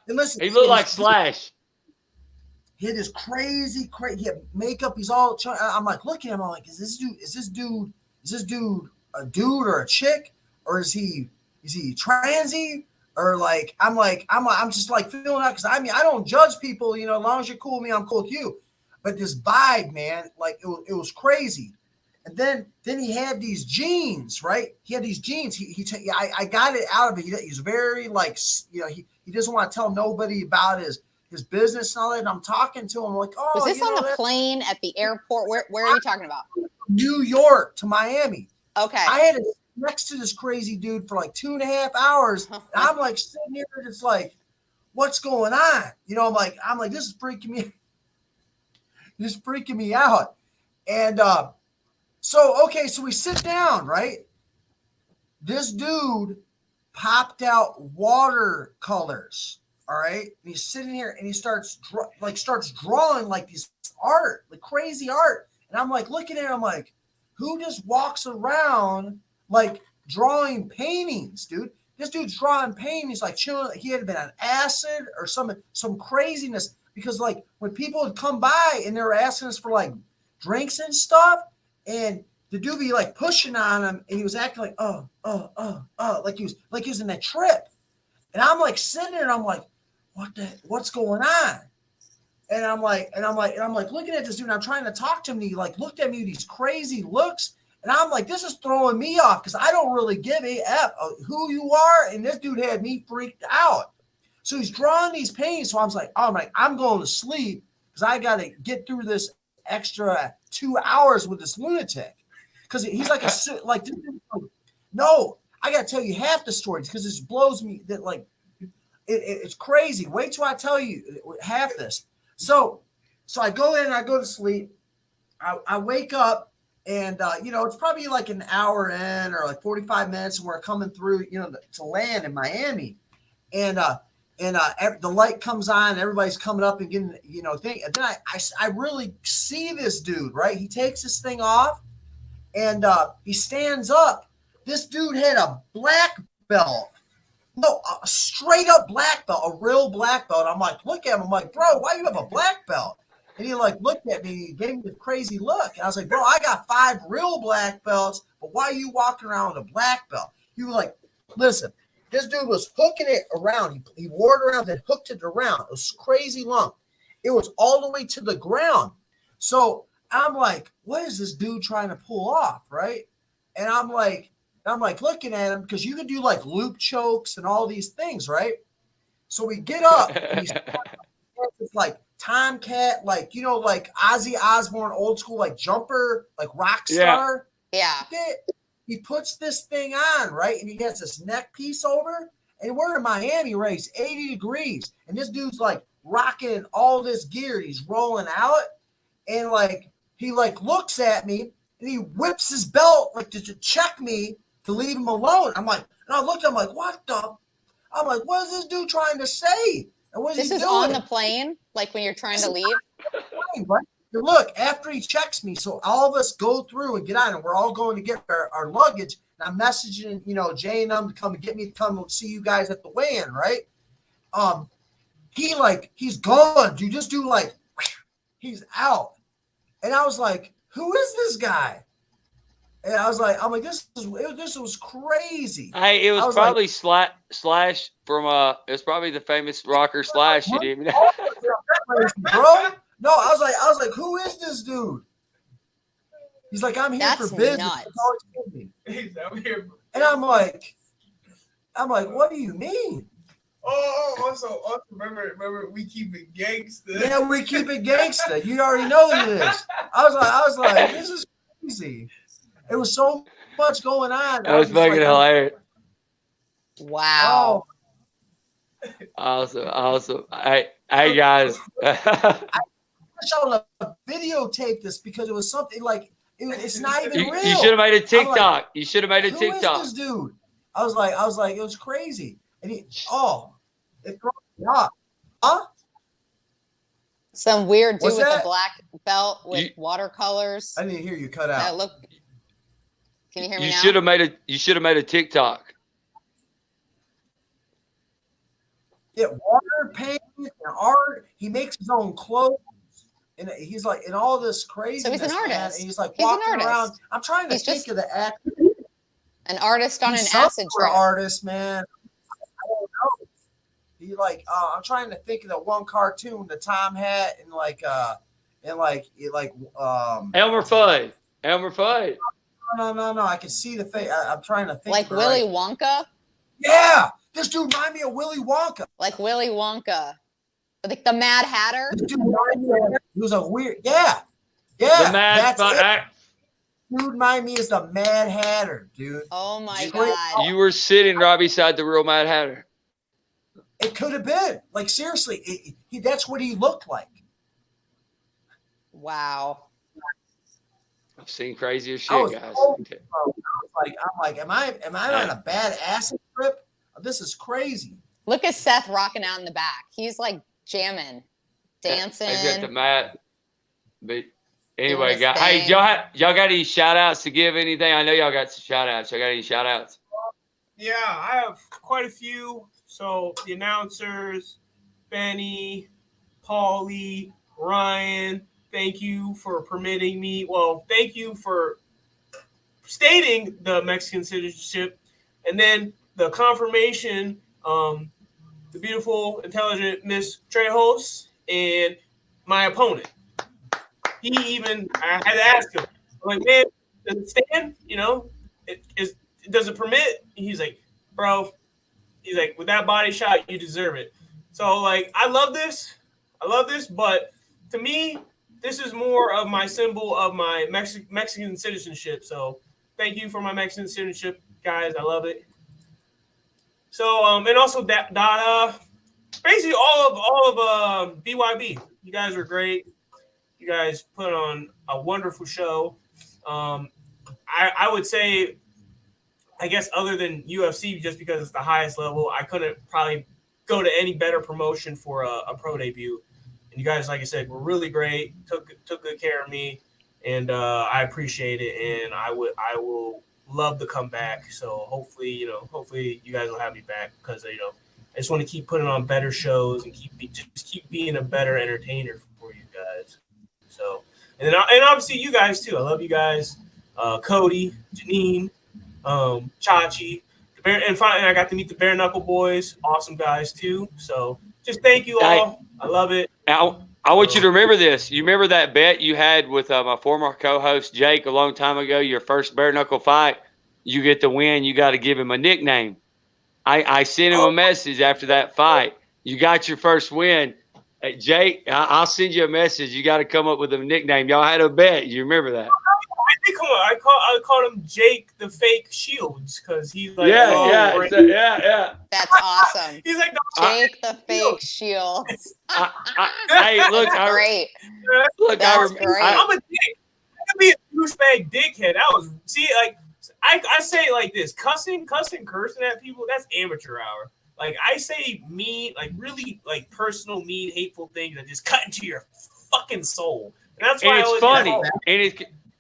And listen, he looked like Slash. He had this crazy. He had makeup. He's all. I'm like looking at him. I'm like, is this dude a dude or a chick, or is he transy, or like I'm just like feeling out, because I don't judge people, as long as you're cool with me, I'm cool with you. But this vibe, man, like it was crazy. And then he had these jeans, right? He had these jeans. I got it out of it. He's very like, he doesn't want to tell nobody about his business and all that. And I'm talking to him like, oh, was this on the plane at the airport? Where are you talking about? New York to Miami. Okay. I had it next to this crazy dude for like 2.5 hours. And I'm like sitting here, just like, what's going on? I'm like, this is freaking me. This is freaking me out. And so we sit down, right? This dude popped out watercolors. All right. And he's sitting here and he starts drawing like this art, like crazy art. And I'm like looking at him, I'm like, who just walks around like drawing paintings, dude? This dude's drawing paintings, like chilling. He had been on acid or some craziness, because like when people would come by and they were asking us for like drinks and stuff, and the dude be like pushing on him, and he was acting like like he was in that trip. And I'm like sitting there and I'm like, what's going on? And I'm like looking at this dude, and I'm trying to talk to him, and he like looked at me with these crazy looks. And I'm like, this is throwing me off because I don't really give a F who you are. And this dude had me freaked out. So he's drawing these paintings. So I was like, oh my, I'm going to sleep because I got to get through this extra 2 hours with this lunatic. Because he's like like no, I got to tell you half the story because it blows me that like it's crazy. Wait till I tell you half this. So I go in and I go to sleep. I wake up. And, it's probably like an hour in or like 45 minutes. And we're coming through, to land in Miami. And the light comes on. Everybody's coming up and getting, thing. And then I really see this dude, right? He takes this thing off and he stands up. This dude had a black belt. No, a straight up black belt, a real black belt. I'm like, look at him. I'm like, bro, why you have a black belt? And he like looked at me, he gave me this crazy look. And I was like, bro, I got 5 real black belts, but why are you walking around with a black belt? He was like, listen, this dude was hooking it around. He wore it around and hooked it around. It was crazy long. It was all the way to the ground. So I'm like, what is this dude trying to pull off, right? And I'm like looking at him because you can do like loop chokes and all these things, right? So we get up and he's like Tomcat, like, like Ozzy Osbourne, old school, like jumper, like rock star. Yeah. He puts this thing on, right? And he has this neck piece over. And we're in Miami, right? It's 80 degrees. And this dude's like rocking all this gear. He's rolling out. And like, he like looks at me and he whips his belt like to check me to leave him alone. I'm like, and I looked at him like, what is this dude trying to say? And what is this he is doing? on the plane, like when you're trying to leave. Right? Look, after he checks me, so all of us go through and get on, and we're all going to get our luggage. And I'm messaging, Jay and them to come and get me to come and see you guys at the weigh-in, right? He's gone, dude. This dude, like, he's out. And I was like, who is this guy? And I'm like, this was crazy. Hey, it was probably like, Slash from it was probably the famous rocker Slash. You didn't even know. Bro. No, I was like, who is this dude? He's like, I'm here for business. He's out here. And I'm like, what do you mean? Also, remember, we keep it gangster. Yeah, we keep it gangster. You already know this. I was like, this is crazy. It was so much going on. That was fucking hilarious. Wow. Awesome. Hey guys. I videotape this because it was something like it's not even real. You should have made a TikTok. Like, you should have made a TikTok. Who is this dude? I was like, it was crazy. And it threw me off. Huh? Some weird dude What's with that? a black belt with watercolors. I didn't hear you cut out. Can you hear me now? You should have made a TikTok. Yeah, water paint and art. He makes his own clothes. And he's like in all this craziness. So he's an artist. Man, and he's like walking around. I'm trying to think of the act. An artist on an He's acid for trip. Artist, man. I don't know. He like I'm trying to think of the one cartoon, the Tom hat, and Elmer Fudd. Elmer Fudd. No. I can see the face. I'm trying to think. Like Willy Wonka. Yeah, this dude reminded me of Willy Wonka. Like Willy Wonka. Like the Mad Hatter. This dude reminded me of, he was a weird. Yeah. The Mad Dude, reminded me is the Mad Hatter, dude. Oh my God. You were sitting right beside the real Mad Hatter. It could have been. Like, seriously, that's what he looked like. Wow. I've seen crazier shit, guys. I'm like, am I on a bad acid trip? This is crazy. Look at Seth rocking out in the back. He's like jamming, dancing. I got the mat. But anyway, guys, thing. hey, y'all got any shout outs to give? Anything? I know y'all got some shout outs. Y'all got any shout outs? Yeah, I have quite a few. So the announcers, Benny, Paulie, Ryan, thank you for permitting me. Well, thank you for stating the Mexican citizenship. And then the confirmation, the beautiful, intelligent Miss Trejos, and my opponent. I had to ask him, I'm like, man, does it stand? You know, does it permit? He's like, bro, he's like, with that body shot, you deserve it. So, like, I love this, but to me, this is more of my symbol of my Mexican citizenship. So, thank you for my Mexican citizenship, guys. I love it. So, and also that basically all of BYB. You guys are great. You guys put on a wonderful show. I would say, I guess, other than UFC, just because it's the highest level, I couldn't probably go to any better promotion for a pro debut. And you guys, like I said, were really great. Took good care of me, and I appreciate it. And I will love to come back. So hopefully you guys will have me back, because I just want to keep putting on better shows and keep being a better entertainer for you guys. So and obviously you guys too. I love you guys. Cody, Janine, Chachi, and finally I got to meet the Bare Knuckle Boys. Awesome guys too. So just thank you all. I love it. I want you to remember this. You remember that bet you had with my former co-host Jake a long time ago, your first bare knuckle fight? You get the win. You got to give him a nickname. I sent him a message after that fight. You got your first win. Hey, Jake, I'll send you a message. You got to come up with a nickname. Y'all had a bet. You remember that? I called him Jake the Fake Shields, because he's like, yeah. That's awesome. He's like, Jake the Fake Shields. Hey, look, Great. Look, That's great. I'm a dick. I could be a douchebag dickhead. I say it like this: cursing at people, that's amateur hour. Like, I say mean, like really like personal, mean, hateful things that just cut into your fucking soul. And that's why it's funny.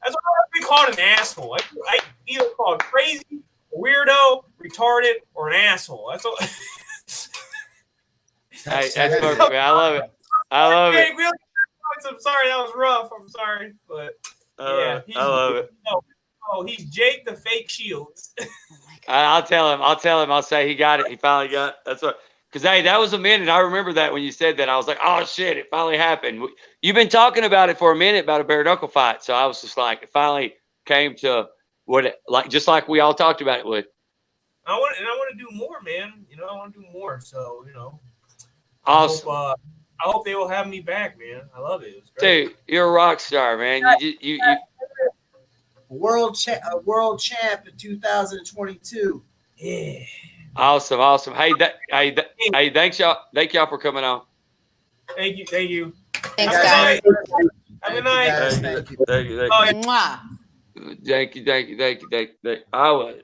That's why I've been called an asshole. I either called crazy, weirdo, retarded, or an asshole. That's all. Hey, that's perfect. I love it. I'm sorry, that was rough. I'm sorry, but yeah, I love it. He's Jake the Fake Shields. I'll tell him. I'll say he got it. He finally got it. That's what. Because, hey, that was a minute. I remember that when you said that. I was like, oh, shit, it finally happened. You've been talking about it for a minute, about a bare knuckle fight. So I was just like, it finally came to just like we all talked about it would. I want to do more, man. I want to do more. So, Awesome. I hope they will have me back, man. I love it. It was great. Dude, you're a rock star, man. You world champ in 2022. Yeah. Awesome. Hey, thank y'all for coming on. Thank you. Thanks, guys. Have a good night. Thank you. Mwah. Thank you.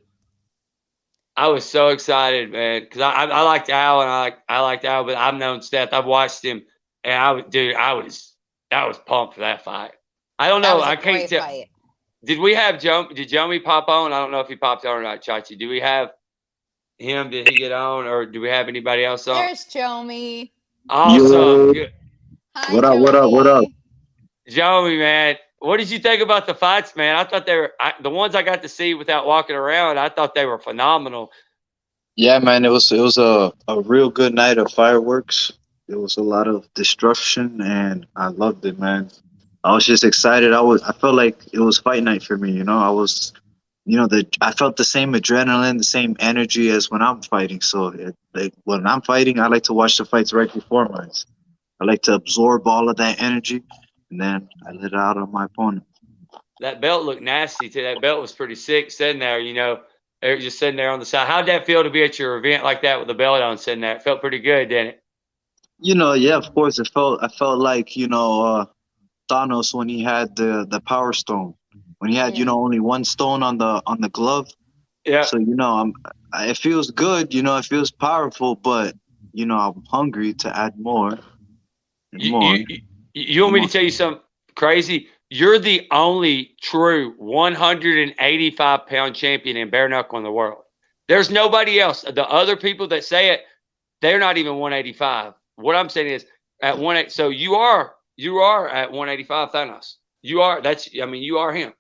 I was so excited, man, because I liked Al, and I liked Al, but I've known Seth. I've watched him, and I was pumped for that fight. I don't know. I can't tell. Fight. Did we have Did Jomi pop on? I don't know if he popped on or not, Chachi. Do we have him? Did he get on, or do we have anybody else on? There's Jomi. Awesome. Good. Hi, What up? Jomi. Jomi, man, what did you think about the fights, man? I thought they were the ones I got to see without walking around. I thought they were phenomenal. Yeah, man, it was a real good night of fireworks. It was a lot of destruction, and I loved it, man. I was just excited. I felt like it was fight night for me. I was, I felt the same adrenaline, the same energy as when I'm fighting. So, when I'm fighting, I like to watch the fights right before mine. I like to absorb all of that energy, and then I let it out on my opponent. That belt looked nasty too. That belt was pretty sick sitting there. Just sitting there on the side. How'd that feel to be at your event like that with the belt on sitting there? It felt pretty good, didn't it? Yeah, of course. I felt like Thanos when he had the Power Stone, when he had only one stone on the glove. Yeah. So it feels good. It feels powerful, but I'm hungry to add more. You want me to tell you something crazy? You're the only true 185-pound champion in bare knuckle in the world. There's nobody else. The other people that say it, they're not even 185. What I'm saying is at 180. So you are at 185, Thanos. You are. You are him.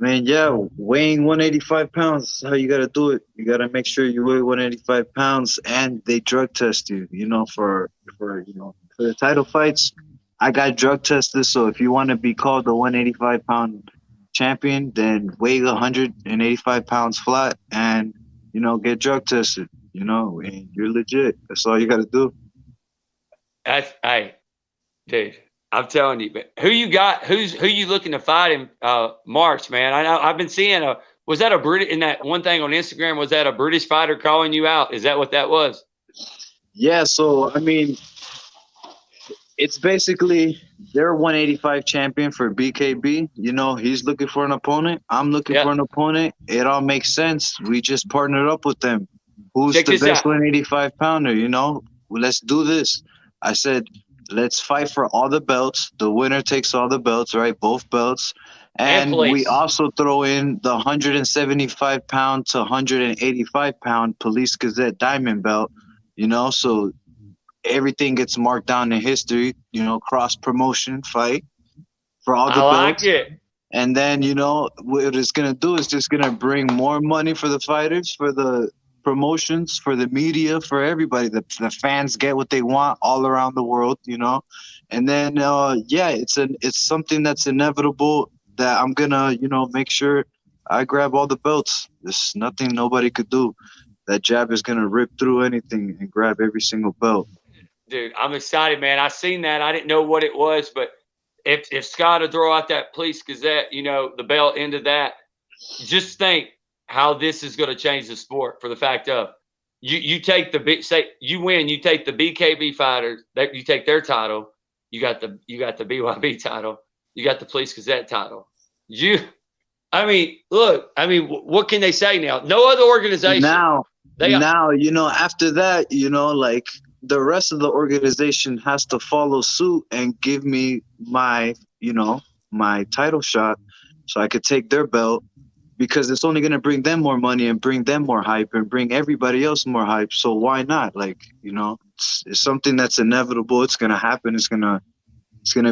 Weighing 185 pounds is how you got to do it. You got to make sure you weigh 185 pounds, and they drug test you. For the title fights, I got drug tested, so if you want to be called the 185-pound champion, then weigh 185 pounds flat and, get drug tested, and you're legit. That's all you got to do. Hey, dude, I'm telling you, but who you got? Who you looking to fight in March, man? I know I've been seeing was that a British in that one thing on Instagram? Was that a British fighter calling you out? Is that what that was? Yeah, so I mean, it's basically their 185 champion for BKB. He's looking for an opponent. I'm looking for an opponent. It all makes sense. We just partnered up with them. Who's the best 185 pounder? Let's do this. I said, let's fight for all the belts. The winner takes all the belts, right? Both belts. And we also throw in the 175-pound to 185-pound Police Gazette Diamond belt, so everything gets marked down in history, cross promotion fight for all the belts. I like it. And then, what it's going to do is just going to bring more money for the fighters, for the promotions, for the media, for everybody. The fans get what they want all around the world, And then, it's something that's inevitable that I'm going to, make sure I grab all the belts. There's nothing nobody could do. That jab is going to rip through anything and grab every single belt. Dude, I'm excited, man. I seen that. I didn't know what it was, but if Scott will throw out that Police Gazette, the belt into that, just think how this is going to change the sport. For the fact of you take you win, you take the BKB fighters, you take their title, you got the BYB title, you got the Police Gazette title. What can they say now? No other organization. Now, after that, like the rest of the organization has to follow suit and give me my, my title shot so I could take their belt, because it's only going to bring them more money and bring them more hype and bring everybody else more hype. So why not? Like, it's something that's inevitable. It's going to happen. It's going to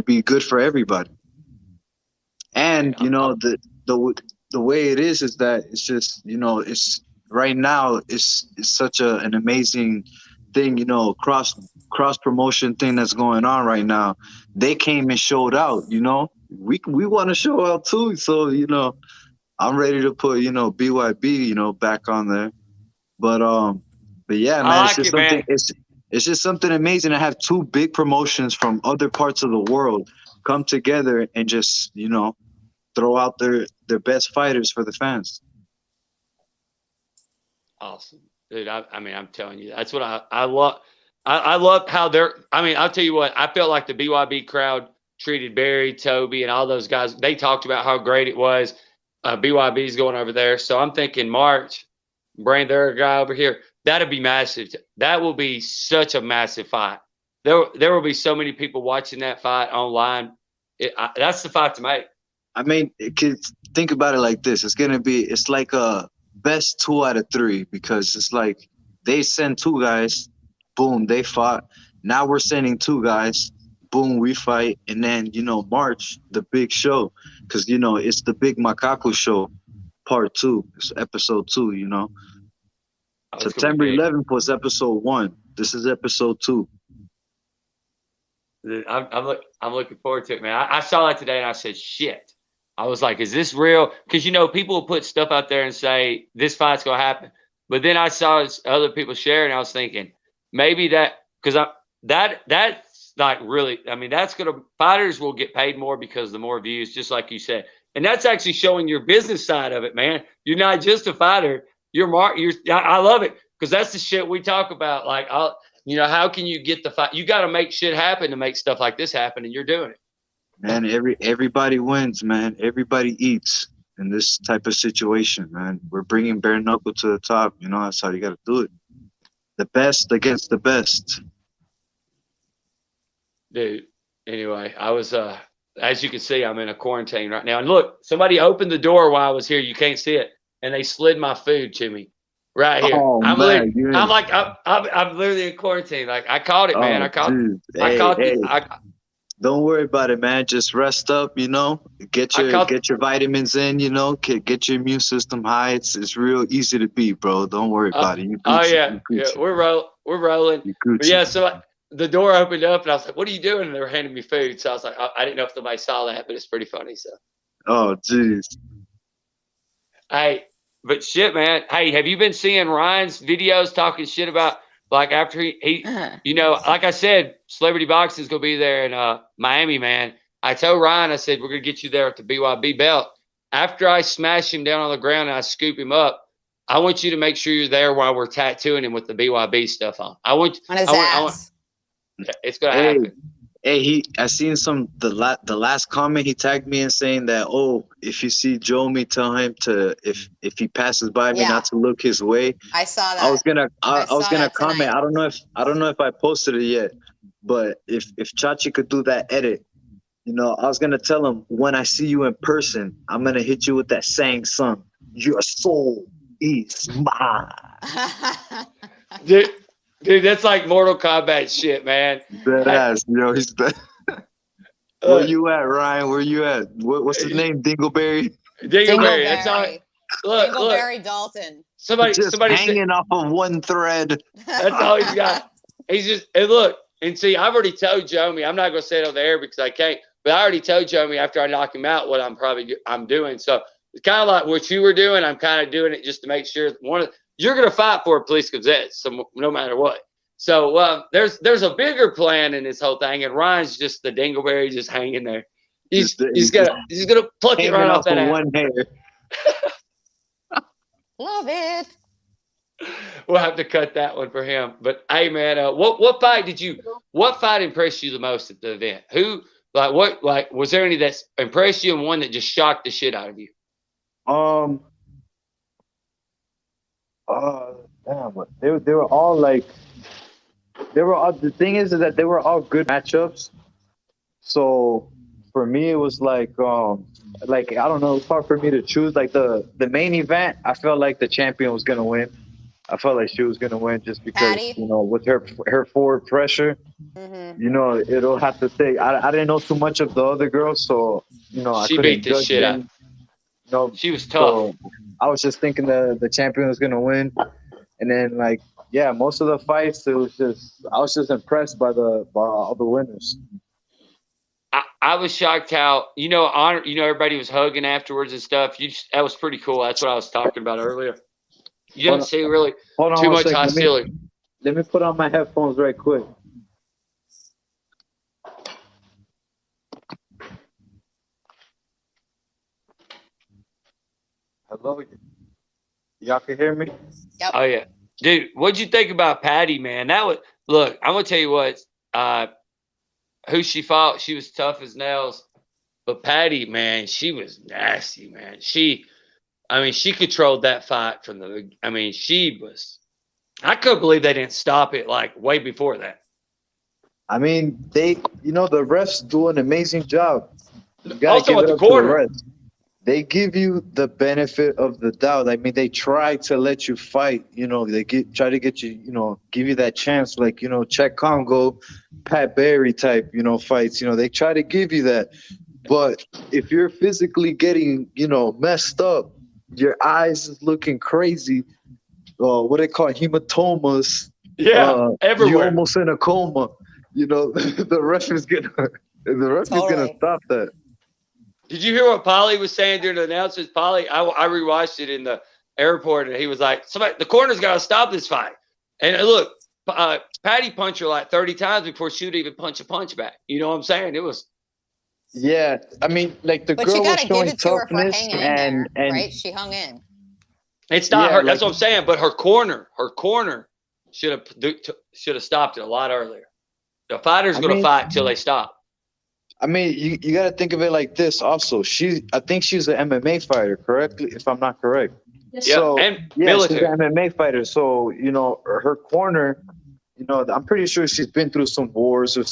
be good for everybody. And, the way it is that it's just, it's right now it's such an amazing thing, cross promotion thing that's going on right now. They came and showed out, we want to show out too. So, I'm ready to put, BYB, back on there. But yeah, man, it's just something amazing to have two big promotions from other parts of the world come together and just, throw out their best fighters for the fans. Awesome, dude. I'm telling you, that's what I love. I love how I'll tell you what, I felt like the BYB crowd treated Barry, Toby, and all those guys. They talked about how great it was. BYB's going over there. So I'm thinking March, bring their guy over here. That'd be massive. That will be such a massive fight. There will be so many people watching that fight online. That's the fight to make. I mean, think about it like this. It's like a best 2 out of 3, because it's like they send 2 guys, boom, they fought. Now we're sending 2 guys, boom, we fight. And then, March, the big show, because, it's the big Macaco show, part 2. It's episode 2, September 11th was episode 1. This is episode 2. I'm looking forward to it, man. I saw that today and I said, shit. I was like, is this real? Because, people will put stuff out there and say, this fight's going to happen. But then I saw other people sharing, and I was thinking, maybe because that's not really, that's going to, fighters will get paid more because the more views, just like you said. And that's actually showing your business side of it, man. You're not just a fighter. I love it, because that's the shit we talk about. Like, how can you get the fight? You got to make shit happen to make stuff like this happen, and you're doing it. Man, everybody wins, man. Everybody eats in this type of situation, man. We're bringing bare knuckle to the top. That's how you got to do it. The best against the best. Dude, anyway, I was, as you can see, I'm in a quarantine right now. And look, somebody opened the door while I was here. You can't see it. And they slid my food to me right here. Oh, I'm literally in quarantine. Like, I caught it, man. Don't worry about it, man. Just rest up, get your vitamins in, get your immune system high. It's real easy to beat, bro. Don't worry about it. We're rolling. But yeah, so the door opened up, and I was like, "What are you doing?" And they were handing me food. So I was like, I didn't know if somebody saw that, but it's pretty funny. So, Oh, jeez. hey, but shit, man. Hey, have you been seeing Ryan's videos talking shit about like after he you know, like I said, Celebrity Boxing is gonna be there in Miami, man. I told Ryan, I said we're gonna get you there at the BYB belt. After I smash him down on the ground and I scoop him up, I want you to make sure you're there while we're tattooing him with the BYB stuff on. On his ass. It's gonna happen. Hey, I seen the last comment he tagged me in saying that, oh, if you see Jomi, tell him to if he passes by me not to look his way. I saw that. I was gonna comment. Tonight. I don't know if I posted it yet, but if Chachi could do that edit, you know, I was gonna tell him when I see you in person, I'm gonna hit you with that Sang song. Your soul is mine. Dude, that's like Mortal Kombat shit, man. That ass, yo, he's that. Where you at, Ryan? Where you at? What's his name? Dingleberry? Dingleberry. That's all. Look, Dingleberry Dalton. Somebody hanging off of one thread. That's all he's got. He's just, and look, and see, I've already told Jomi, I'm not going to say it on the air because I can't, but I already told Jomi after I knock him out what I'm doing. So it's kind of like what you were doing. I'm kind of doing it just to make sure you're going to fight for a police gazette, so no matter what. So there's a bigger plan in this whole thing, and Ryan's just the Dingleberry just hanging there. He's gonna pluck it right off that ass. One hair. Love it. We'll have to cut that one for him. But hey, man, what fight impressed you the most at the event? Was there any that impressed you and one that just shocked the shit out of you? They were all like, the thing is that they were all good matchups. So for me, it was like I don't know, it's hard for me to choose. Like the main event, I felt like the champion was gonna win. I felt like she was gonna win just because, Patty? you know, with her forward pressure, you know, it'll have to take. I didn't know too much of the other girls, so you know, she beat the shit out. You know, she was tough. So I was just thinking the champion was gonna win, and then like most of the fights, I was just impressed by all the winners. I was shocked how everybody was hugging afterwards and stuff. That was pretty cool. That's what I was talking about earlier. You didn't see really too much hostility. Let me put on my headphones right quick. Hello, y'all can hear me? Yep. Oh yeah, dude. What'd you think about Patty, man? Look. I'm gonna tell you what. Who she fought, she was tough as nails. But Patty, man, she was nasty, man. She controlled that fight I couldn't believe they didn't stop it like way before that. I mean, the refs do an amazing job. Also at the corner. They give you the benefit of the doubt. I mean, they try to let you fight. You know, they try to get you, give you that chance, like, Czech Congo, Pat Barry type, fights. They try to give you that. But if you're physically getting, messed up, your eyes is looking crazy. What they call hematomas. Yeah, everywhere. You're almost in a coma. The ref is gonna stop that. Did you hear what Polly was saying during the announcements? Polly, I rewatched it in the airport, and he was like, the corner's got to stop this fight. And look, Patty punched her like 30 times before she would even punch a punch back. You know what I'm saying? It was. Yeah, I mean, like the girl was showing toughness, and right? She hung in. It's not her. That's what I'm saying. But her corner should have stopped it a lot earlier. The fighter's going to fight till they stop. I mean, you got to think of it like this also. I think she's an MMA fighter, correctly, if I'm not correct. Yeah, so, and military. She's an MMA fighter. So, her corner, I'm pretty sure she's been through some wars or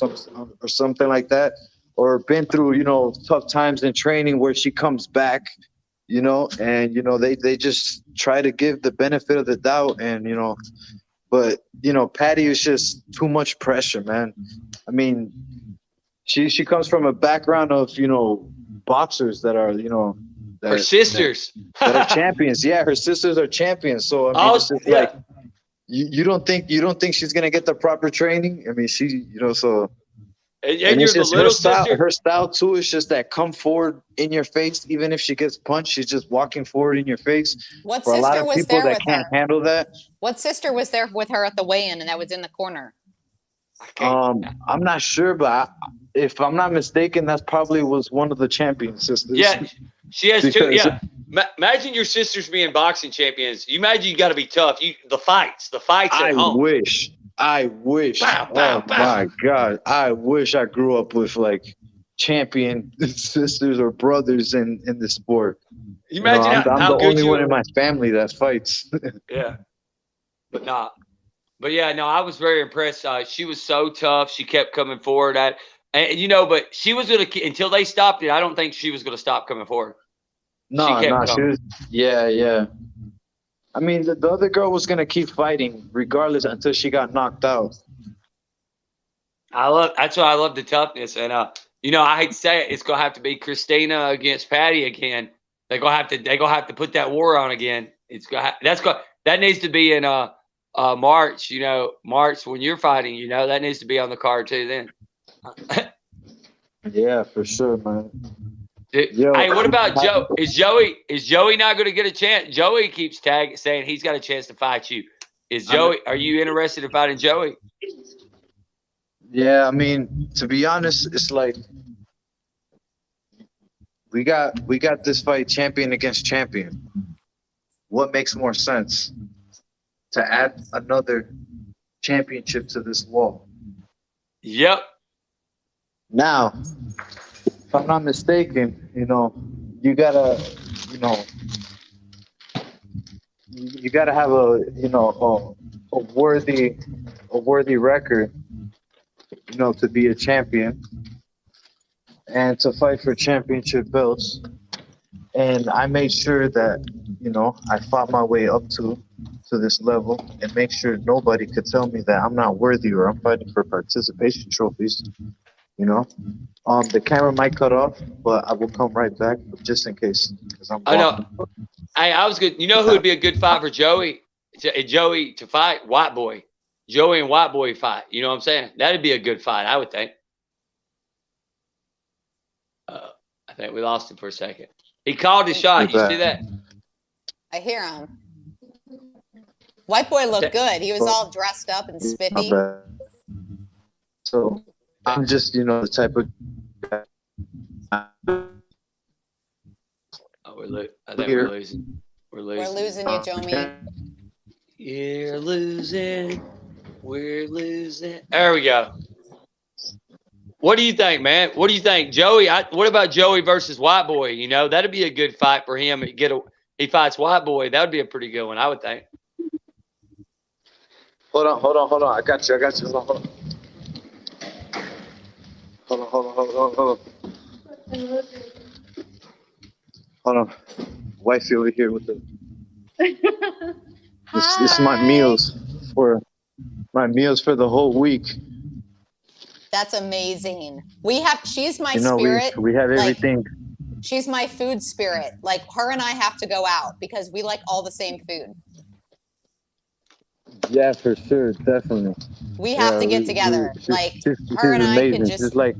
something like that, or been through, tough times in training where she comes back, and, they just try to give the benefit of the doubt. And, but, Patty is just too much pressure, man. I mean, She comes from a background of, boxers that are, her sisters that are champions. Yeah, her sisters are champions. So I mean, it's just like You don't think she's gonna get the proper training? I mean, she, so. And And you're it's the just little sister. her style too is just that come forward in your face. Even if she gets punched, she's just walking forward in your face. What For a lot sister of was people there that with can't her? handle that, What sister was there with her at the weigh-in and that was in the corner? I'm not sure, but if I'm not mistaken, that probably was one of the champion sisters. Yeah, she has two. Because- Yeah, imagine your sisters being boxing champions. You imagine you got to be tough. The fights I at home. wish. Bow, bow, Oh bow. my God, I wish I grew up with like champion sisters or brothers in the sport. You imagine I'm how the good only you one would. in my family that fights. Yeah, but nah. But yeah, no, I was very impressed. She was so tough. She kept coming forward but she was gonna until they stopped it. I don't think she was gonna stop coming forward. She was. Yeah. I mean, the other girl was gonna keep fighting regardless until she got knocked out. That's why I love the toughness. And I hate to say it, it's gonna have to be Christina against Patty again. They're gonna have to put that war on again. That needs to be in March. March when you're fighting. That needs to be on the card too. Then. Yeah, for sure, man. Hey, what about Joe? Is Joey not going to get a chance? Joey keeps saying he's got a chance to fight you. Are you interested in fighting Joey? Yeah, I mean, to be honest, it's like we got this fight champion against champion. What makes more sense? To add another championship to this wall. Yep. Now, if I'm not mistaken, you gotta, you gotta have a worthy record, to be a champion and to fight for championship belts. And I made sure that, I fought my way up to this level and make sure nobody could tell me that I'm not worthy or I'm fighting for participation trophies. The camera might cut off, but I will come right back just in case. I know. I was good. You know who would be a good fight for Joey? Joey to fight White Boy. Joey and White Boy fight. You know what I'm saying? That'd be a good fight, I would think. I think we lost him for a second. He called his shot. You see that? I hear him. White Boy looked good. He was all dressed up and spiffy. So I'm just, the type of. I think we're losing. We're losing you, Jomi. You're losing. We're losing. There we go. What do you think, man? What do you think, Joey? What about Joey versus White Boy? That'd be a good fight for him. He fights White Boy. That would be a pretty good one, I would think. Hold on. I got you. Hold on. Wifey over here with the. This is my meals for the whole week. That's amazing. She's my spirit. We have everything. She's my food spirit. Like her and I have to go out because we like all the same food. Yeah, for sure, definitely. We have to get together. She's her and I amazing. can just. She's like.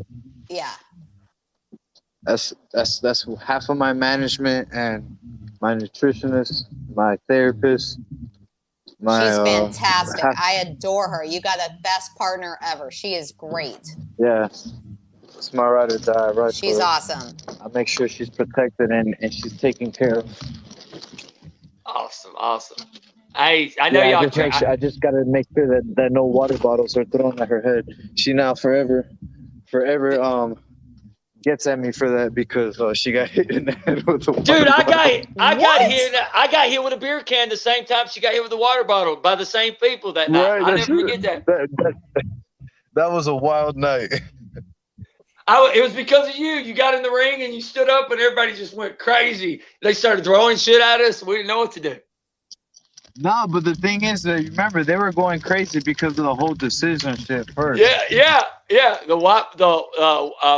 Yeah. That's half of my management and my nutritionist, my therapist. She's fantastic. I adore her. You got the best partner ever. She is great. Yeah. It's my ride or die, right? She's awesome. I make sure she's protected and she's taken care of. Awesome. I know y'all. I just gotta make sure that no water bottles are thrown at her head. She now forever gets at me for that because she got hit in the head with a water bottle. I got hit with a beer can the same time she got hit with a water bottle by the same people that night. Right, I'll never forget that. That was a wild night. It was because of you. You got in the ring and you stood up and everybody just went crazy. They started throwing shit at us. We didn't know what to do. No, but the thing is that remember they were going crazy because of the whole decision shit first. Yeah.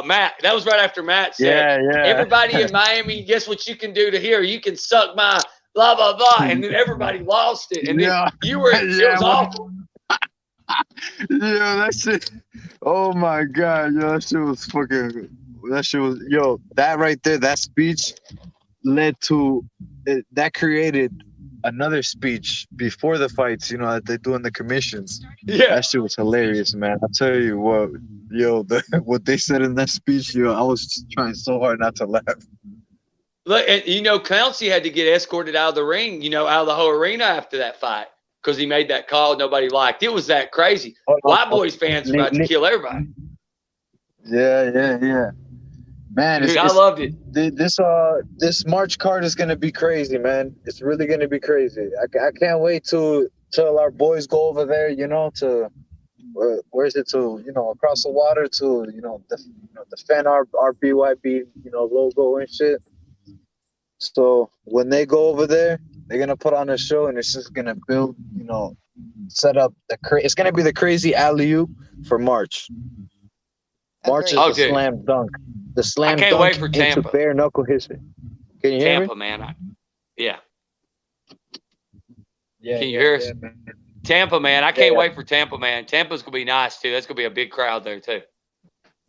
Matt. That was right after Matt said, yeah. Everybody in Miami, guess what you can do to here? You can suck my blah blah blah, and then everybody lost it, and then you were it was awful. Yo, that shit. Oh my god, yo, that shit was fucking. That shit was yo. That right there, that speech led to that created another speech before the fights. You know that they do in the commissions. Yeah, That shit was hilarious, man. I tell you what, yo, what they said in that speech, yo, I was trying so hard not to laugh. look, and you know, Clancy had to get escorted out of the ring, you know, out of the whole arena after that fight because he made that call nobody liked. It was that crazy. White Boys fans about to kill everybody. Yeah. Man, Dude, I loved it. This March card is gonna be crazy, man. It's really gonna be crazy. I can't wait till our boys go over there. You know, to where is it? To across the water to defend our BYB logo and shit. So when they go over there, they're gonna put on a show, and it's just gonna build, set up it's gonna be the crazy alley-oop for March. March is the slam dunk. The slam can't dunk wait for Tampa. into bare knuckle history. Can you hear Tampa, me? man. Yeah. Yeah. Can you hear us? Man. Tampa, man. I can't wait for Tampa, man. Tampa's gonna be nice too. That's gonna be a big crowd there too.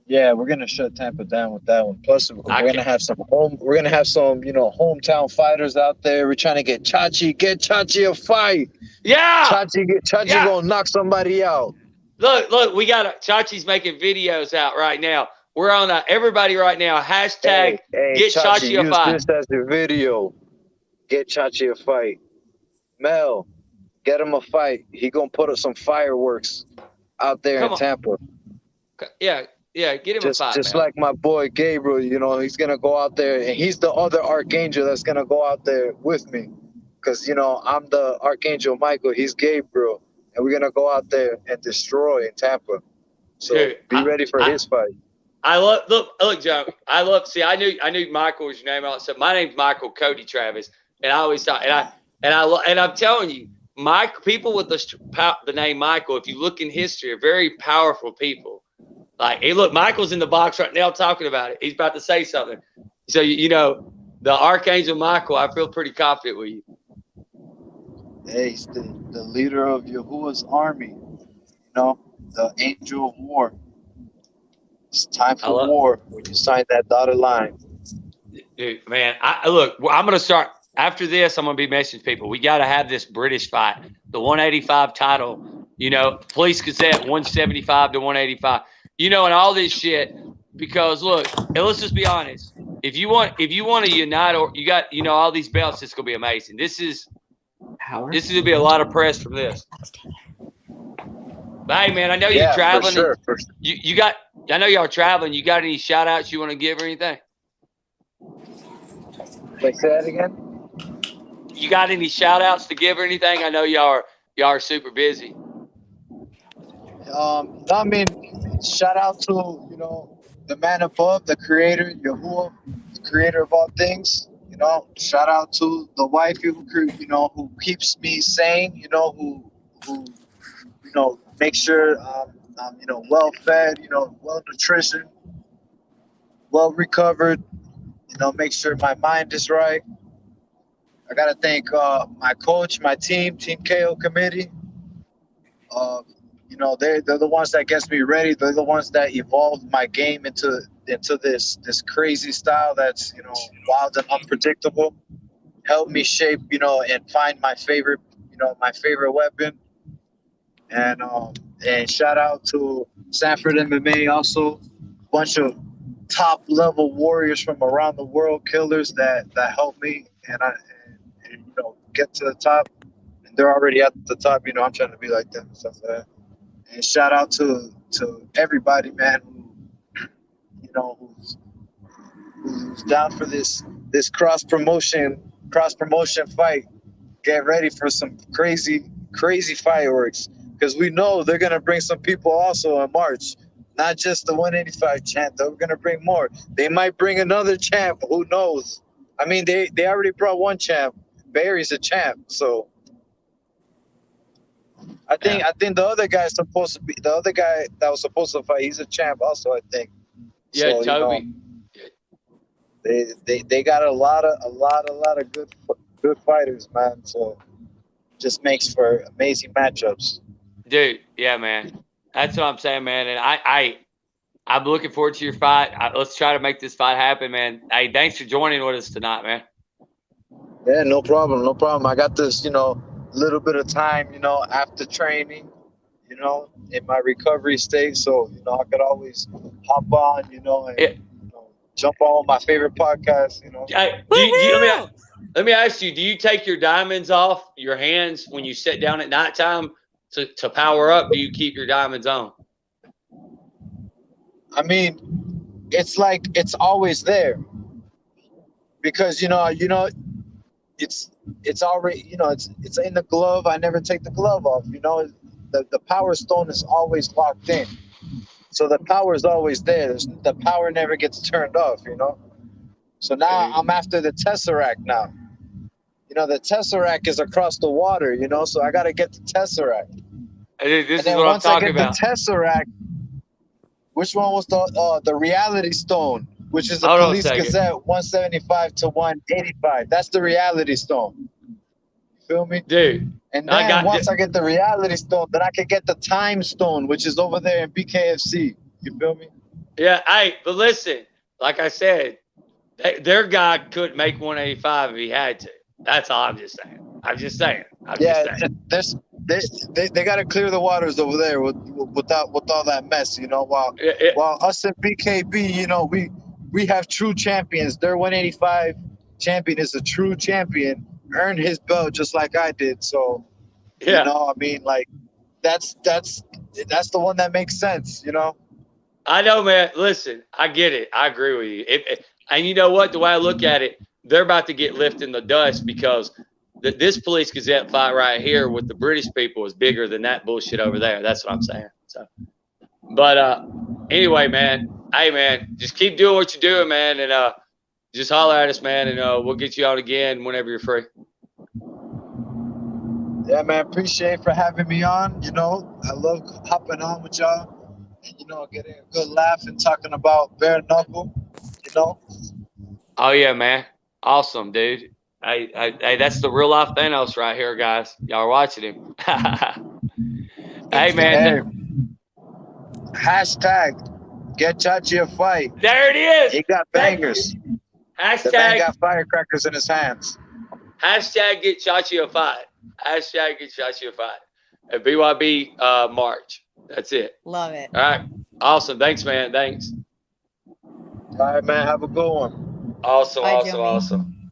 Yeah, we're gonna shut Tampa down with that one. Plus, we're gonna have some hometown fighters out there. We're trying to get Chachi a fight. Yeah. Chachi gonna knock somebody out. Look, we got Chachi's making videos out right now. We're on everybody right now. Hashtag get Chachi a fight. Use this as a video. Get Chachi a fight. Mel, get him a fight. He gonna put up some fireworks out there in Tampa. Yeah, get him a fight. Just Mel. like my boy Gabriel, he's gonna go out there, and he's the other Archangel that's gonna go out there with me, because I'm the Archangel Michael. He's Gabriel, and we're gonna go out there and destroy in Tampa. So be ready for his fight. Look, Joe. I knew Michael was your name. So my name's Michael Cody Travis, and I always thought, and I'm telling you, people with the name Michael, if you look in history, are very powerful people. Like, hey, look, Michael's in the box right now talking about it. He's about to say something. So the Archangel Michael, I feel pretty confident with you. Hey, he's the leader of Yahuwah's army. The angel of war. It's time for war when you sign that dotted line. Dude, man, I'm going to start. After this, I'm going to be messaging people. We got to have this British fight, the 185 title, Police Gazette 175 to 185, and all this shit. Because look, and let's just be honest. If you want to unite, or you got, all these belts, it's going to be amazing. This is going to be a lot of press from this. But hey, man, I know you're traveling. For sure. I know y'all traveling. You got any shout outs you want to give or anything? Say that again? You got any shout outs to give or anything? I know y'all are super busy. I mean, shout out to, the man above, the creator, Yahuwah, the creator of all things. Shout out to the wife who keeps me sane, who make sure I'm well fed, well nutrition, well recovered, make sure my mind is right. I gotta thank my coach, my team KO committee. They're the ones that gets me ready. They're the ones that evolved my game into this crazy style that's wild and unpredictable. Helped me shape and find my favorite weapon. And shout out to Sanford MMA, also a bunch of top level warriors from around the world, killers that helped me and get to the top. And they're already at the top. I'm trying to be like them and stuff like that. And shout out to everybody, man, who's down for this cross promotion fight. Get ready for some crazy fireworks, because we know they're gonna bring some people also in March. Not just the 185 champ. They're gonna bring more. They might bring another champ. Who knows? I mean, they already brought one champ. Barry's a champ, so. I think the other guy that was supposed to fight, he's a champ also, I think. Yeah, so, Toby. They got a lot of good good fighters, man. So just makes for amazing matchups. Dude, yeah, man. That's what I'm saying, man. And I'm looking forward to your fight. Let's try to make this fight happen, man. Hey, thanks for joining with us tonight, man. Yeah, no problem, no problem. I got this, little bit of time, after training, in my recovery state. So, I could always hop on, and jump on my favorite podcast, Hey, let me ask you, do you take your diamonds off your hands when you sit down at nighttime to power up? Do you keep your diamonds on? I mean, it's like it's always there because it's already it's in the glove. I never take the glove off. The power stone is always locked in, so the power is always there. The power never gets turned off. So now I'm after the Tesseract now. The Tesseract is across the water. So I got to get the Tesseract. This is what I'm talking about. The Tesseract. Which one was the Reality Stone, which is the Hold on a Police second. Gazette 175 to 185. That's the Reality Stone. You feel me? Dude. And then once I get the Reality Stone, then I can get the Time Stone, which is over there in BKFC. You feel me? Yeah, hey, but listen, like I said, their guy couldn't make 185 if he had to. That's all I'm just saying. Just saying. They got to clear the waters over there with all that mess, while us in BKB, we have true champions. Their 185 champion is a true champion, earned his belt just like I did. So, yeah, I mean, like that's the one that makes sense, I know, man. Listen, I get it. I agree with you. And you know what? The way I look at it, they're about to get lifted in the dust because this Police Gazette fight right here with the British people is bigger than that bullshit over there. That's what I'm saying. So, but anyway, man. Hey, man, just keep doing what you're doing, man, and just holler at us, man, and we'll get you on again whenever you're free. Yeah, man. Appreciate for having me on. I love hopping on with y'all. Getting a good laugh and talking about bare knuckle. Oh yeah, man. Awesome, dude. Hey, that's the real life Thanos right here, guys. Y'all are watching him. Hey, man. Hashtag get Chachi a fight. There it is. He got bangers. The man got firecrackers in his hands. Hashtag get Chachi a fight. Hashtag get Chachi a fight. At BYB March. That's it. Love it. All right. Awesome. Thanks, man. Thanks. All right, man. Have a good one. Awesome. Bye, Awesome. Jomi. Awesome.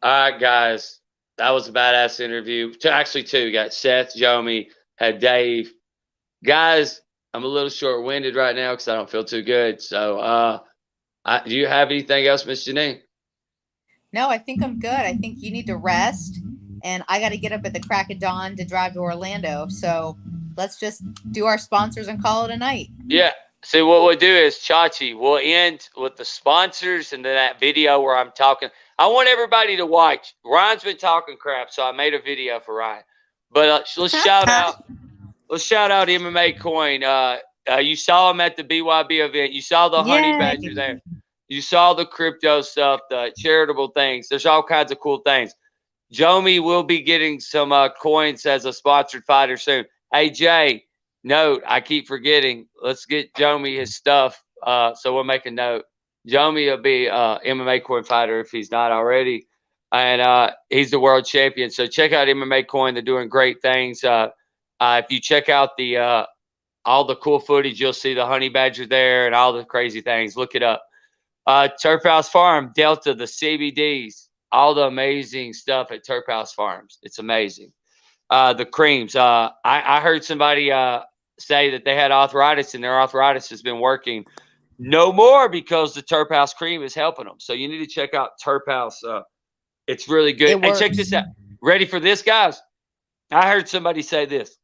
All right, guys. That was a badass interview. Actually, two. We got Seth, Jomi, had Dave. Guys, I'm a little short-winded right now because I don't feel too good. So, do you have anything else, Miss Janine? No, I think I'm good. I think you need to rest, and I got to get up at the crack of dawn to drive to Orlando. So let's just do our sponsors and call it a night. Yeah. See, what we'll do is, Chachi, we'll end with the sponsors and then that video where I'm talking. I want everybody to watch. Ryan's been talking crap, so I made a video for Ryan. But let's shout out. Let's shout out MMAcoin. You saw him at the BYB event. You saw the honey badger there. You saw the crypto stuff, the charitable things. There's all kinds of cool things. Jomi will be getting some coins as a sponsored fighter soon. Hey, Jay, note, I keep forgetting. Let's get Jomi his stuff. So we'll make a note. Jomi will be MMAcoin fighter if he's not already. And he's the world champion. So check out MMAcoin. They're doing great things. If you check out the all the cool footage, you'll see the honey badger there and all the crazy things. Look it up. Terphouse Farm, Delta, the CBDs, all the amazing stuff at Terphouse Farmz. It's amazing. The creams. I heard somebody say that they had arthritis and their arthritis has been working no more because the Terphouse cream is helping them. So you need to check out Terphouse. It's really good. And check this out. Ready for this, guys? I heard somebody say this.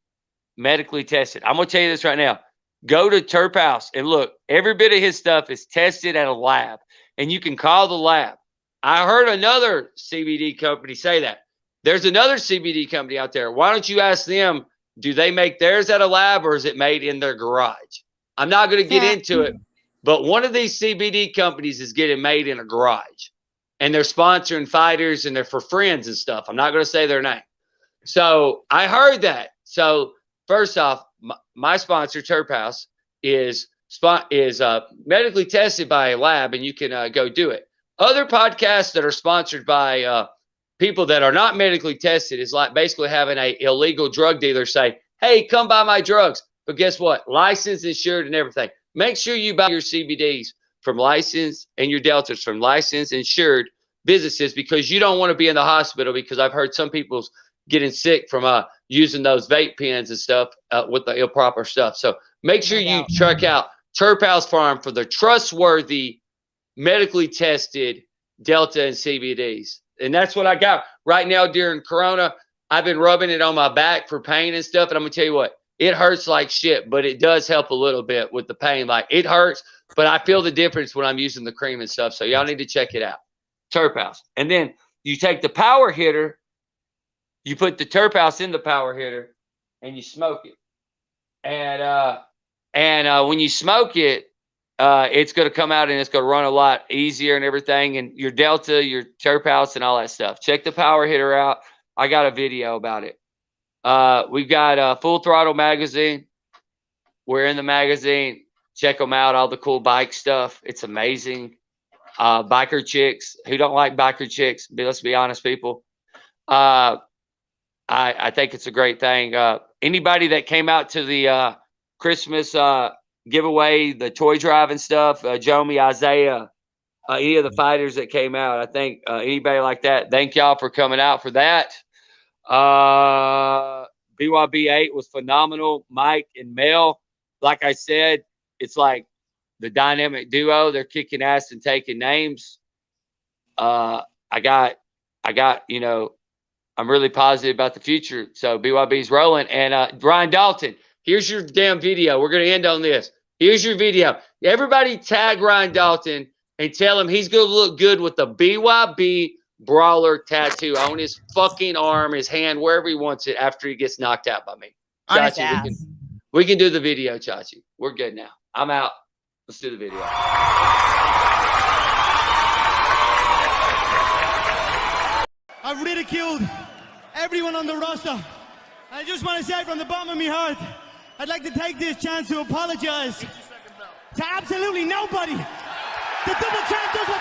Medically tested. I'm going to tell you this right now. Go to Terphouse and look. Every bit of his stuff is tested at a lab. And you can call the lab. I heard another CBD company say that. There's another CBD company out there. Why don't you ask them, do they make theirs at a lab or is it made in their garage? I'm not going to get into it, but one of these CBD companies is getting made in a garage. and they're sponsoring fighters and they're for friends and stuff. I'm not going to say their name. So I heard that. So first off, my sponsor, Terphouse, is medically tested by a lab, and you can go do it. Other podcasts that are sponsored by people that are not medically tested is like basically having a illegal drug dealer say, hey, come buy my drugs. But guess what? Licensed, insured, and everything. Make sure you buy your CBDs from licensed and your Deltas from licensed, insured businesses, because you don't want to be in the hospital, because I've heard some people's getting sick from using those vape pens and stuff with the improper stuff. So make sure you check out Terphouse Farm for the trustworthy, medically tested Delta and CBDs. And that's what I got right now during Corona. I've been rubbing it on my back for pain and stuff. And I'm going to tell you what, it hurts like shit, but it does help a little bit with the pain. Like, it hurts, but I feel the difference when I'm using the cream and stuff. So y'all need to check it out. Terphouse. And then you take the PowerHitter, you put the Terphouse in the PowerHitter, and you smoke it. And when you smoke it, it's going to come out and it's going to run a lot easier and everything. And your Delta, your Terphouse, and all that stuff. Check the PowerHitter out. I got a video about it. We've got a Full Throttle magazine. We're in the magazine. Check them out. All the cool bike stuff. It's amazing. Biker chicks. Who don't like biker chicks? Let's be honest, people. I think it's a great thing. Anybody that came out to the Christmas giveaway, the toy drive and stuff, Jomi, Isaiah, any of the fighters that came out, I think anybody like that, thank y'all for coming out for that. BYB 8 was phenomenal. Mike and Mel, like I said, it's like the dynamic duo. They're kicking ass and taking names. I got, you know, I'm really positive about the future. So BYB's rolling. And Ryan Dalton, here's your damn video. We're going to end on this. Here's your video. Everybody tag Ryan Dalton and tell him he's going to look good with the BYB Brawler tattoo on his fucking arm, his hand, wherever he wants it after he gets knocked out by me. On his Chachi, ass. we can do the video, Chachi. We're good now. I'm out. Let's do the video. I've ridiculed everyone on the roster. I just want to say from the bottom of my heart, I'd like to take this chance to apologize to absolutely nobody. The double champ does what